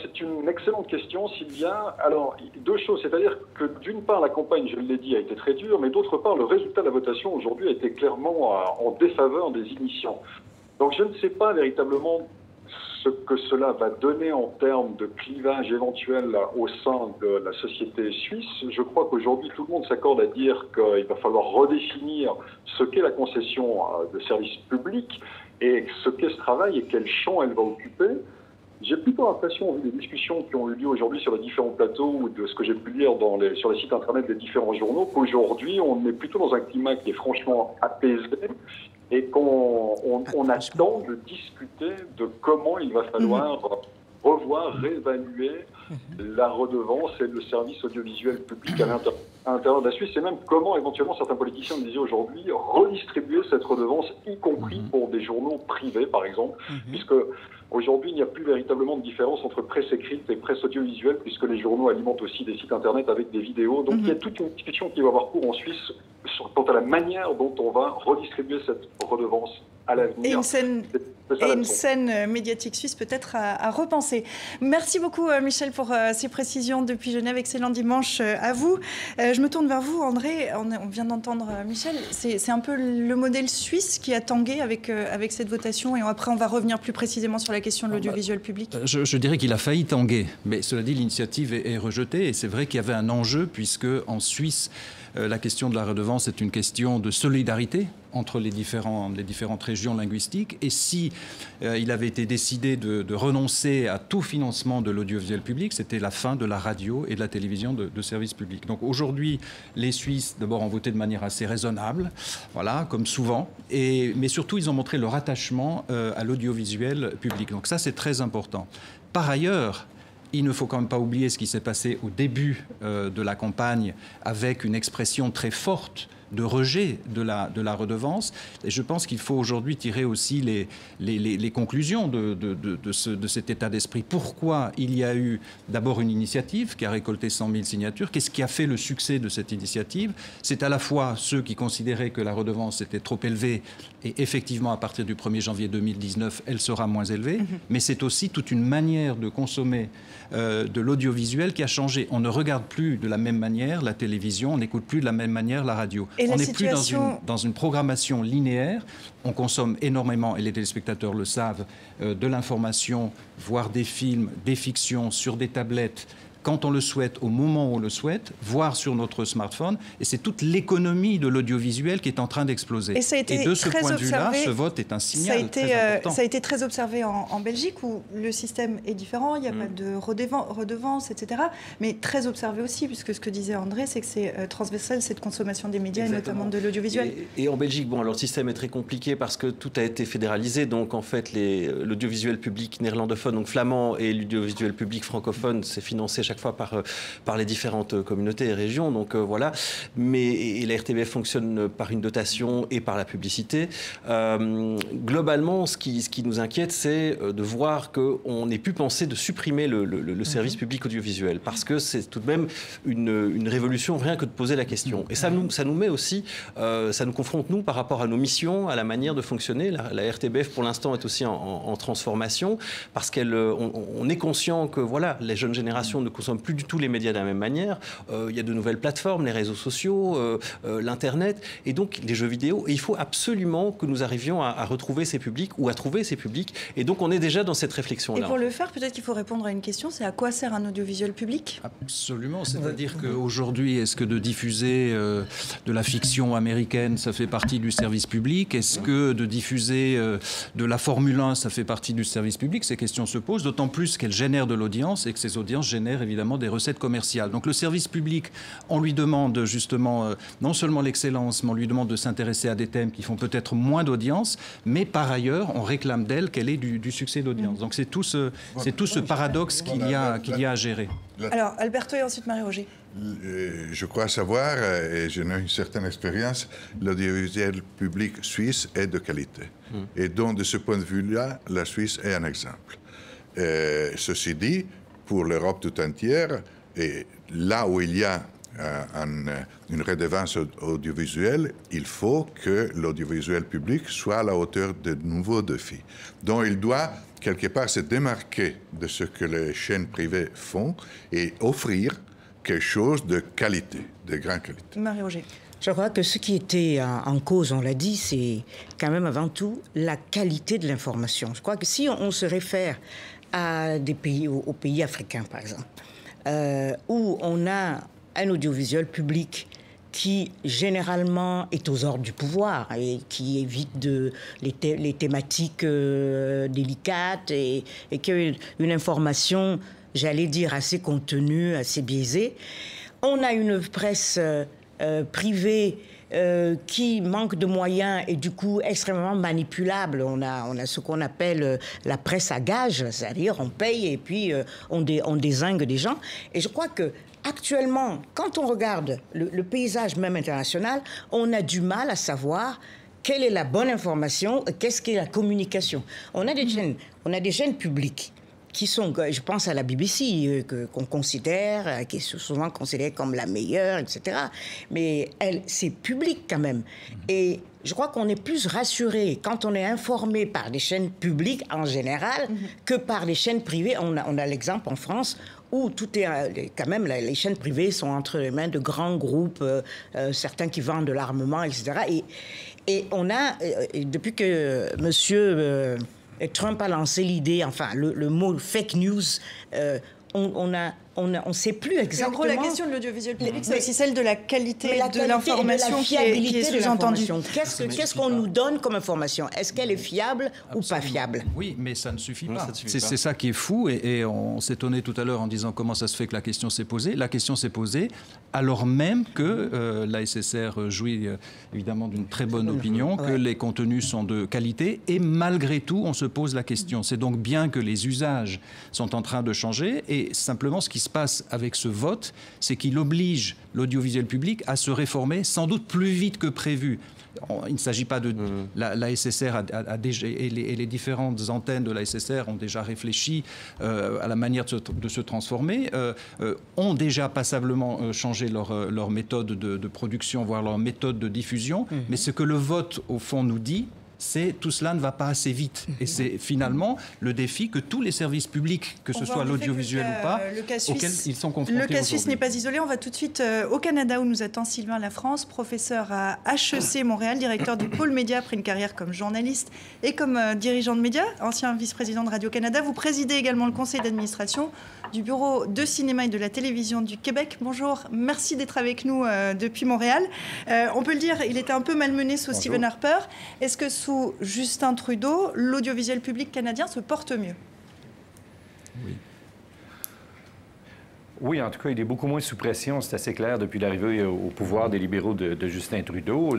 C'est une excellente question, Sylvia. Alors, deux choses. C'est-à-dire que d'une part, la campagne, je l'ai dit, a été très dure, mais d'autre part, le résultat de la votation aujourd'hui a été clairement en défaveur des émissions. Donc je ne sais pas véritablement ce que cela va donner en termes de clivage éventuel au sein de la société suisse. Je crois qu'aujourd'hui, tout le monde s'accorde à dire qu'il va falloir redéfinir ce qu'est la concession de service public et ce qu'est ce travail et quel champ elle va occuper. J'ai plutôt l'impression, vu des discussions qui ont eu lieu aujourd'hui sur les différents plateaux ou de ce que j'ai pu lire sur les sites internet des différents journaux, qu'aujourd'hui, on est plutôt dans un climat qui est franchement apaisé et qu'on attend de discuter de comment il va falloir revoir, réévaluer la redevance et le service audiovisuel public à l'intérieur de la Suisse, et même comment éventuellement certains politiciens me disaient aujourd'hui redistribuer cette redevance, y compris pour des journaux privés par exemple, puisque aujourd'hui il n'y a plus véritablement de différence entre presse écrite et presse audiovisuelle, puisque les journaux alimentent aussi des sites internet avec des vidéos. Donc il y a toute une discussion qui va avoir cours en Suisse quant à la manière dont on va redistribuer cette redevance à l'avenir. Et une scène médiatique suisse peut-être à repenser. Merci beaucoup Michel pour ces précisions depuis Genève. Excellent dimanche à vous. Je me tourne vers vous André. On vient d'entendre Michel. C'est un peu le modèle suisse qui a tangué avec cette votation, et après on va revenir plus précisément sur la question de l'audiovisuel public. Je dirais qu'il a failli tanguer, mais cela dit, l'initiative est rejetée, et c'est vrai qu'il y avait un enjeu puisque en Suisse, la question de la redevance est une question de solidarité entre les différentes régions linguistiques. Et si il avait été décidé de renoncer à tout financement de l'audiovisuel public, c'était la fin de la radio et de la télévision de service public. Donc aujourd'hui, les Suisses, d'abord, ont voté de manière assez raisonnable, voilà, comme souvent, mais surtout, ils ont montré leur attachement à l'audiovisuel public. Donc ça, c'est très important. Par ailleurs, il ne faut quand même pas oublier ce qui s'est passé au début de la campagne avec une expression très forte de rejet de la redevance. Et je pense qu'il faut aujourd'hui tirer aussi les conclusions de cet état d'esprit. Pourquoi il y a eu d'abord une initiative qui a récolté 100 000 signatures? Qu'est-ce qui a fait le succès de cette initiative? C'est à la fois ceux qui considéraient que la redevance était trop élevée, et effectivement, à partir du 1er janvier 2019, elle sera moins élevée, mais c'est aussi toute une manière de consommer de l'audiovisuel qui a changé. On ne regarde plus de la même manière la télévision, on n'écoute plus de la même manière la radio. On n'est plus dans une programmation linéaire. On consomme énormément, et les téléspectateurs le savent, de l'information, voire des films, des fictions sur des tablettes, quand on le souhaite, au moment où on le souhaite, voire sur notre smartphone. Et c'est toute l'économie de l'audiovisuel qui est en train d'exploser. Et de ce point de vue-là, ce vote est un signal très important. Ça a été très observé en Belgique, où le système est différent, il n'y a pas de redevance, etc. Mais très observé aussi, puisque ce que disait André, c'est que c'est transversal, cette consommation des médias, Exactement. Et notamment de l'audiovisuel. Et en Belgique, bon, alors le système est très compliqué parce que tout a été fédéralisé. Donc en fait, l'audiovisuel public néerlandophone, donc flamand, et l'audiovisuel public francophone, c'est financé chaque fois par les différentes communautés et régions. Donc voilà. Et la RTBF fonctionne par une dotation et par la publicité. Globalement, ce qui nous inquiète, c'est de voir qu'on ait pu penser de supprimer le service public audiovisuel, parce que c'est tout de même une révolution, rien que de poser la question. Et ça nous met aussi, ça nous confronte, nous, par rapport à nos missions, à la manière de fonctionner. La RTBF, pour l'instant, est aussi en transformation, parce qu'on est conscient que voilà, les jeunes générations ne consomment plus du tout les médias de la même manière. Il y a de nouvelles plateformes, les réseaux sociaux, l'Internet, et donc les jeux vidéo. Et il faut absolument que nous arrivions à retrouver ces publics, ou à trouver ces publics. Et donc on est déjà dans cette réflexion-là. Et pour le faire, peut-être qu'il faut répondre à une question, c'est à quoi sert un audiovisuel public? Absolument, c'est-à-dire qu'aujourd'hui, est-ce que de diffuser de la fiction américaine, ça fait partie du service public? Est-ce que de diffuser de la Formule 1, ça fait partie du service public? Ces questions se posent, d'autant plus qu'elles génèrent de l'audience et que ces audiences génèrent évidemment des recettes commerciales. Donc le service public, on lui demande justement non seulement l'excellence, mais on lui demande de s'intéresser à des thèmes qui font peut-être moins d'audience, mais par ailleurs, on réclame d'elle qu'elle ait du succès d'audience. Donc c'est tout ce paradoxe qu'il y a à gérer. Alors, Alberto et ensuite Marie-Roger. Je crois savoir, et je n'ai une certaine expérience, l'audiovisuel public suisse est de qualité. Et donc, de ce point de vue-là, la Suisse est un exemple. Ceci dit, pour l'Europe tout entière, et là où il y a une redevance audiovisuelle, il faut que l'audiovisuel public soit à la hauteur de nouveaux défis. Donc, il doit quelque part se démarquer de ce que les chaînes privées font et offrir quelque chose de qualité, de grande qualité. Marie-Roger. Je crois que ce qui était en cause, on l'a dit, c'est quand même avant tout la qualité de l'information. Je crois que si on se réfère à des pays, aux pays africains, par exemple, où on a un audiovisuel public qui généralement est aux ordres du pouvoir et qui évite les thématiques délicates et qui a une information, j'allais dire, assez contenue, assez biaisée. On a une presse privée qui manque de moyens et du coup extrêmement manipulable. On a ce qu'on appelle la presse à gage, c'est-à-dire on paye et puis on dézingue des gens. Et je crois que actuellement, quand on regarde le paysage même international, on a du mal à savoir quelle est la bonne information, qu'est-ce qu'est la communication. On a des chaînes publiques qui sont, je pense à la BBC, qu'on considère, qui est souvent considérée comme la meilleure, etc. Mais c'est public quand même. Et je crois qu'on est plus rassuré quand on est informé par des chaînes publiques en général que par les chaînes privées. On a l'exemple en France où tout est quand même, les chaînes privées sont entre les mains de grands groupes, certains qui vendent de l'armement, etc. Et on a, depuis que Trump a lancé l'idée, enfin le mot fake news, on on ne sait plus exactement... En gros, la question de l'audiovisuel public, c'est aussi celle de la qualité de l'information qui est sous-entendue. Qu'est-ce qu'on nous donne comme information? Est-ce qu'elle est fiable ou pas fiable? Oui, mais ça ne suffit pas. C'est ça qui est fou, et on s'étonnait tout à l'heure en disant comment ça se fait que la question s'est posée. La question s'est posée alors même que la SSR jouit évidemment d'une très bonne opinion, que les contenus sont de qualité, et malgré tout, on se pose la question. C'est donc bien que les usages sont en train de changer, et simplement ce qui se passe avec ce vote, c'est qu'il oblige l'audiovisuel public à se réformer sans doute plus vite que prévu. Il ne s'agit pas de... La SSR a déjà, et les différentes antennes de la SSR ont déjà réfléchi à la manière de se transformer, ont déjà passablement changé leur méthode de production, voire leur méthode de diffusion. Mais ce que le vote, au fond, nous dit, c'est tout cela ne va pas assez vite. Et c'est finalement le défi que tous les services publics, que ce soit l'audiovisuel ou pas, auxquels ils sont confrontés. Le cas suisse n'est pas isolé. On va tout de suite au Canada où nous attend Sylvain Lafrance, professeur à HEC Montréal, directeur du pôle média après une carrière comme journaliste et comme dirigeant de médias, ancien vice-président de Radio-Canada. Vous présidez également le conseil d'administration du Bureau de cinéma et de la télévision du Québec. Bonjour, merci d'être avec nous depuis Montréal. On peut le dire, il était un peu malmené sous Stephen Harper. Est-ce que sous Justin Trudeau, l'audiovisuel public canadien se porte mieux? Oui. Oui, en tout cas, il est beaucoup moins sous pression, c'est assez clair, depuis l'arrivée au pouvoir des libéraux de Justin Trudeau.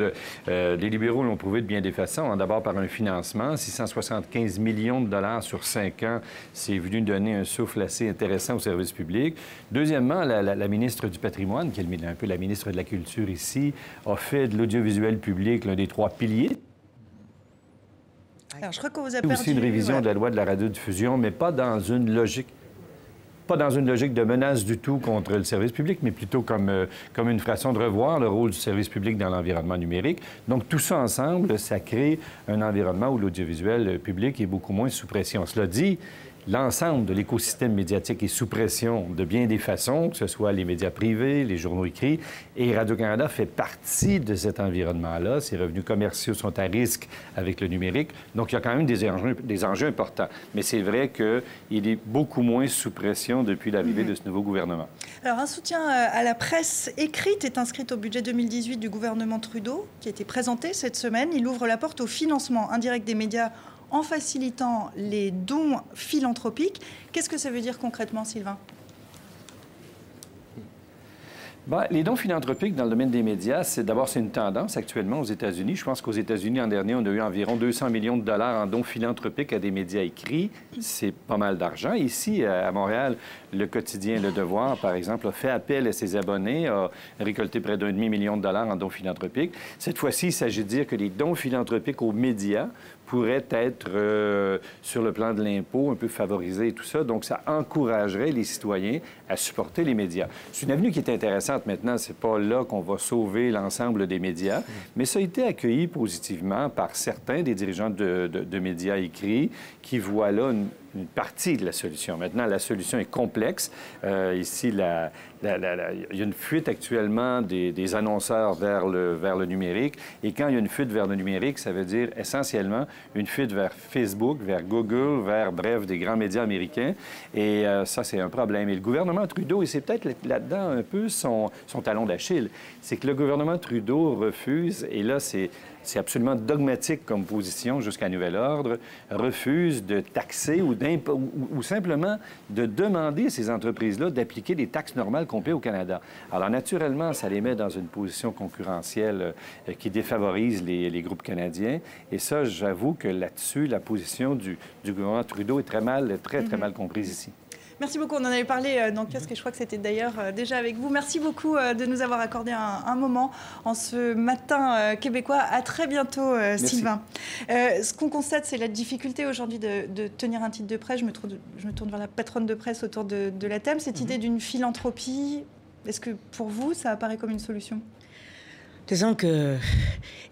Les libéraux l'ont prouvé de bien des façons. D'abord par un financement, 675 millions de dollars sur 5 ans. C'est venu donner un souffle assez intéressant au service public. Deuxièmement, la ministre du Patrimoine, qui est un peu la ministre de la Culture ici, a fait de l'audiovisuel public l'un des 3 piliers. Alors, je crois qu'on vous a perdu. Aussi une révision de la loi de la radiodiffusion, mais pas dans une logique de menace du tout contre le service public, mais plutôt comme une façon de revoir le rôle du service public dans l'environnement numérique. Donc, tout ça ensemble, ça crée un environnement où l'audiovisuel public est beaucoup moins sous pression. Cela dit, l'ensemble de l'écosystème médiatique est sous pression de bien des façons, que ce soit les médias privés, les journaux écrits, et Radio-Canada fait partie de cet environnement-là. Ses revenus commerciaux sont à risque avec le numérique, donc il y a quand même des enjeux importants. Mais c'est vrai qu'il est beaucoup moins sous pression depuis l'arrivée de ce nouveau gouvernement. Alors, un soutien à la presse écrite est inscrit au budget 2018 du gouvernement Trudeau, qui a été présenté cette semaine. Il ouvre la porte au financement indirect des médias en facilitant les dons philanthropiques. Qu'est-ce que ça veut dire concrètement, Sylvain? Les dons philanthropiques dans le domaine des médias, c'est une tendance actuellement aux États-Unis. Je pense qu'aux États-Unis, l'an dernier, on a eu environ 200 millions de dollars en dons philanthropiques à des médias écrits. C'est pas mal d'argent. Ici, à Montréal, le quotidien Le Devoir, par exemple, a fait appel à ses abonnés, a récolté près d'1,5 million de dollars en dons philanthropiques. Cette fois-ci, il s'agit de dire que les dons philanthropiques aux médias pourraient être, sur le plan de l'impôt, un peu favorisés et tout ça. Donc, ça encouragerait les citoyens à supporter les médias. C'est une avenue qui est intéressante maintenant. C'est pas là qu'on va sauver l'ensemble des médias, mais ça a été accueilli positivement par certains des dirigeants de médias écrits qui voient là une partie de la solution. Maintenant, la solution est complexe. Ici, il y a une fuite actuellement des annonceurs vers le numérique. Et quand il y a une fuite vers le numérique, ça veut dire essentiellement une fuite vers Facebook, vers Google, bref, des grands médias américains. Et ça, c'est un problème. Et le gouvernement Trudeau, et c'est peut-être là-dedans un peu son talon d'Achille, c'est que le gouvernement Trudeau refuse, et là, c'est absolument dogmatique comme position jusqu'à nouvel ordre, refuse de taxer ou simplement de demander à ces entreprises-là d'appliquer les taxes normales qu'on paie au Canada. Alors, naturellement, ça les met dans une position concurrentielle qui défavorise les groupes canadiens. Et ça, j'avoue que là-dessus, la position du gouvernement Trudeau est très mal comprise ici. Merci beaucoup. On en avait parlé dans le casque et je crois que c'était d'ailleurs déjà avec vous. Merci beaucoup de nous avoir accordé un moment en ce matin québécois. À très bientôt, Sylvain. Ce qu'on constate, c'est la difficulté aujourd'hui de tenir un titre de presse. Je me tourne vers la patronne de presse autour de la thème. Cette idée d'une philanthropie, est-ce que pour vous, ça apparaît comme une solution? Disons qu'il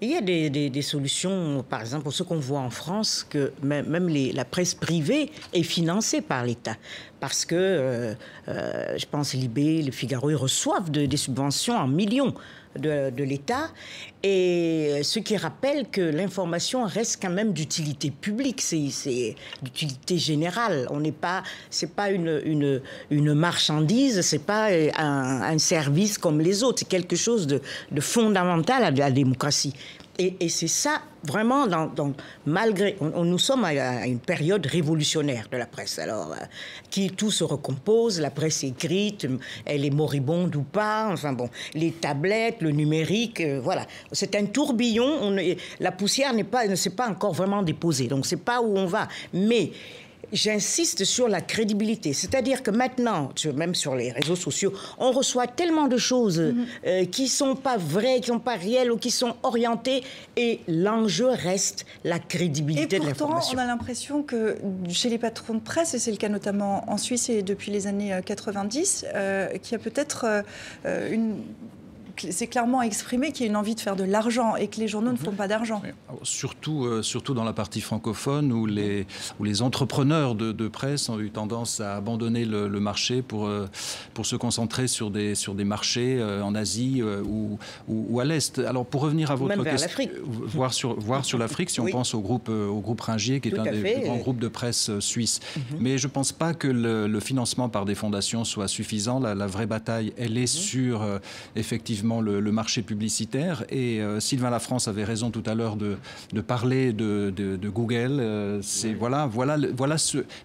y a des solutions, par exemple, pour ce qu'on voit en France, que même la presse privée est financée par l'État. Parce que, je pense, Libé, Le Figaro, ils reçoivent des subventions en millions de l'État, et ce qui rappelle que l'information reste quand même d'utilité publique, c'est d'utilité générale. C'est pas une marchandise, c'est pas un service comme les autres, c'est quelque chose de fondamental à la démocratie. Et c'est ça, vraiment, malgré... Nous sommes à une période révolutionnaire de la presse. Alors, tout se recompose, la presse écrite, elle est moribonde ou pas, enfin bon, les tablettes, le numérique, voilà. C'est un tourbillon, la poussière ne s'est pas encore vraiment déposée, donc c'est pas où on va. Mais... j'insiste sur la crédibilité. C'est-à-dire que maintenant, même sur les réseaux sociaux, on reçoit tellement de choses qui ne sont pas vraies, qui ne sont pas réelles ou qui sont orientées. Et l'enjeu reste la crédibilité de l'information. Et pourtant, on a l'impression que chez les patrons de presse, et c'est le cas notamment en Suisse et depuis les années 90, qu'il y a peut-être c'est clairement exprimé qu'il y a une envie de faire de l'argent et que les journaux ne font pas d'argent. Surtout dans la partie francophone où les entrepreneurs de presse ont eu tendance à abandonner le marché pour se concentrer sur des marchés en Asie ou à l'Est. Alors pour revenir à votre question, voir sur l'Afrique, si on pense au groupe Ringier, qui est un des plus grands groupes de presse suisse. Mais je ne pense pas que le financement par des fondations soit suffisant. La vraie bataille, elle est sur effectivement le marché publicitaire, et Sylvain Lafrance avait raison tout à l'heure de parler de Google.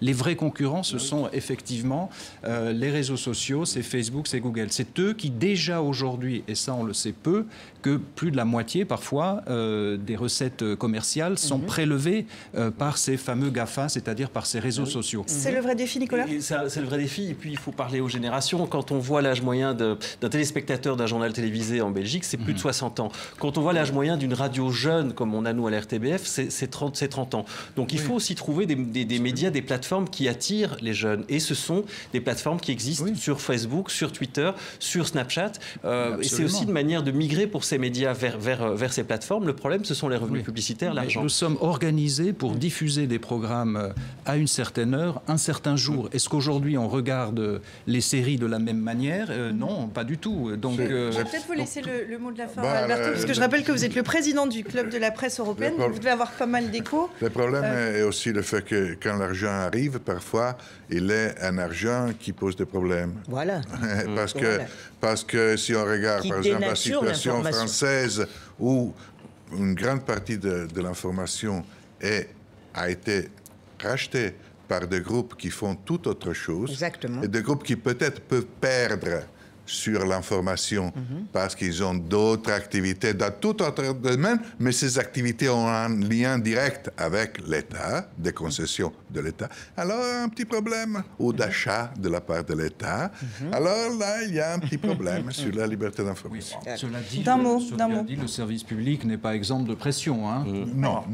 Les vrais concurrents, ce sont effectivement les réseaux sociaux, c'est Facebook, c'est Google. C'est eux qui déjà aujourd'hui, et ça on le sait peu, que plus de la moitié parfois des recettes commerciales sont prélevées par ces fameux GAFA, c'est-à-dire par ces réseaux sociaux. C'est le vrai défi, Nicolas ? C'est le vrai défi, et puis il faut parler aux générations. Quand on voit l'âge moyen d'un téléspectateur d'un journal télévisé en Belgique, c'est plus de 60 ans. Quand on voit l'âge moyen d'une radio jeune, comme on a nous à la RTBF, c'est 30 ans. Donc il faut aussi trouver des médias, des plateformes qui attirent les jeunes. Et ce sont des plateformes qui existent sur Facebook, sur Twitter, sur Snapchat. Et c'est aussi une manière de migrer pour ces médias vers ces plateformes. Le problème, ce sont les revenus publicitaires, l'argent. Nous sommes organisés pour diffuser des programmes à une certaine heure, un certain jour. Est-ce qu'aujourd'hui, on regarde les séries de la même manière ? Non, pas du tout. Donc, peut-être vous laisser le mot de la fin, Alberto, parce que je rappelle que vous êtes le président du club de la presse européenne. Vous devez avoir pas mal d'échos. Le problème est aussi le fait que quand l'argent arrive, parfois, il est un argent qui pose des problèmes. Voilà. Parce que si on regarde, par exemple, la situation française, où une grande partie de l'information a été rachetée par des groupes qui font tout autre chose. Exactement. Et des groupes qui peut-être peuvent perdre sur l'information parce qu'ils ont d'autres activités dans tout autre domaine, mais ces activités ont un lien direct avec l'État, des concessions de l'État. Alors, un petit problème, ou d'achat de la part de l'État. Alors là, il y a un petit problème sur la liberté d'information. Cela dit, le service public n'est pas exempt de pression. Hein. Non.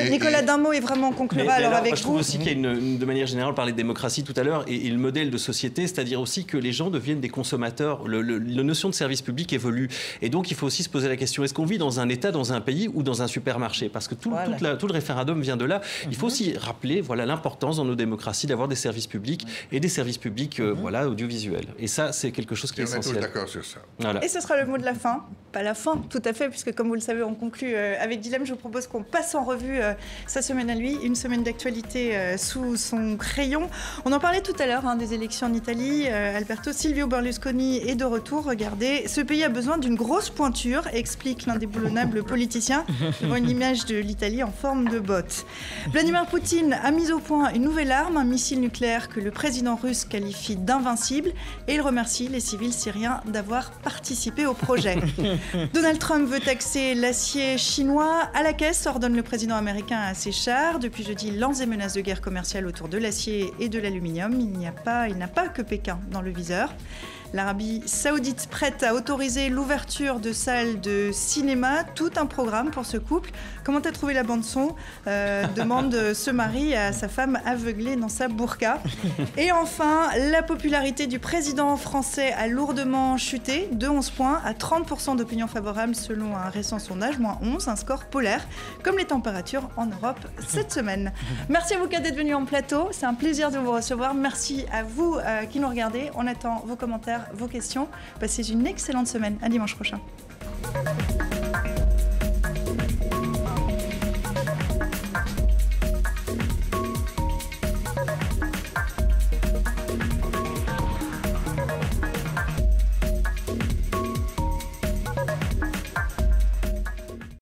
Nicolas, d'un mot, et vraiment on conclura alors avec vous. Je trouve aussi qu'il y a de manière générale, on parlait de démocratie tout à l'heure, et le modèle de société, c'est-à-dire aussi que les gens deviennent des consommateurs. La notion de service public évolue. Et donc, il faut aussi se poser la question, est-ce qu'on vit dans un État, dans un pays ou dans un supermarché ? Parce que tout le référendum vient de là. Il faut aussi rappeler l'importance dans nos démocraties d'avoir des services publics et des services publics audiovisuels. Et ça, c'est quelque chose qui est essentiel. On est tous d'accord sur ça. Voilà. Et ce sera le mot de la fin. Pas la fin, tout à fait, puisque comme vous le savez, on conclut avec Dilemme. Je vous propose qu'on passe en revue sa semaine à lui, une semaine d'actualité sous son crayon. On en parlait tout à l'heure des élections en Italie. Alberto, Silvio Berlusconi est de retour. Regardez, ce pays a besoin d'une grosse pointure, explique l'indéboulonnable politicien devant une image de l'Italie en forme de botte. Vladimir Poutine a mis au point une nouvelle arme, un missile nucléaire que le président russe qualifie d'invincible, et il remercie les civils syriens d'avoir participé au projet. Donald Trump veut taxer l'acier chinois. À la caisse, ordonne le président américain à ses chars. Depuis jeudi, lance des menaces de guerre commerciale autour de l'acier et de l'aluminium. Il n'a pas que Pékin dans le viseur. L'Arabie saoudite prête à autoriser l'ouverture de salles de cinéma. Tout un programme pour ce couple. Comment t'as trouvé la bande-son ? Demande ce mari à sa femme aveuglée dans sa burqa. Et enfin, la popularité du président français a lourdement chuté de 11 points à 30% d'opinion favorable selon un récent sondage, moins 11, un score polaire, comme les températures en Europe cette semaine. Merci à vous d'être venus en plateau. C'est un plaisir de vous recevoir. Merci à vous qui nous regardez. On attend vos commentaires, vos questions. Passez une excellente semaine. À dimanche prochain. Noé.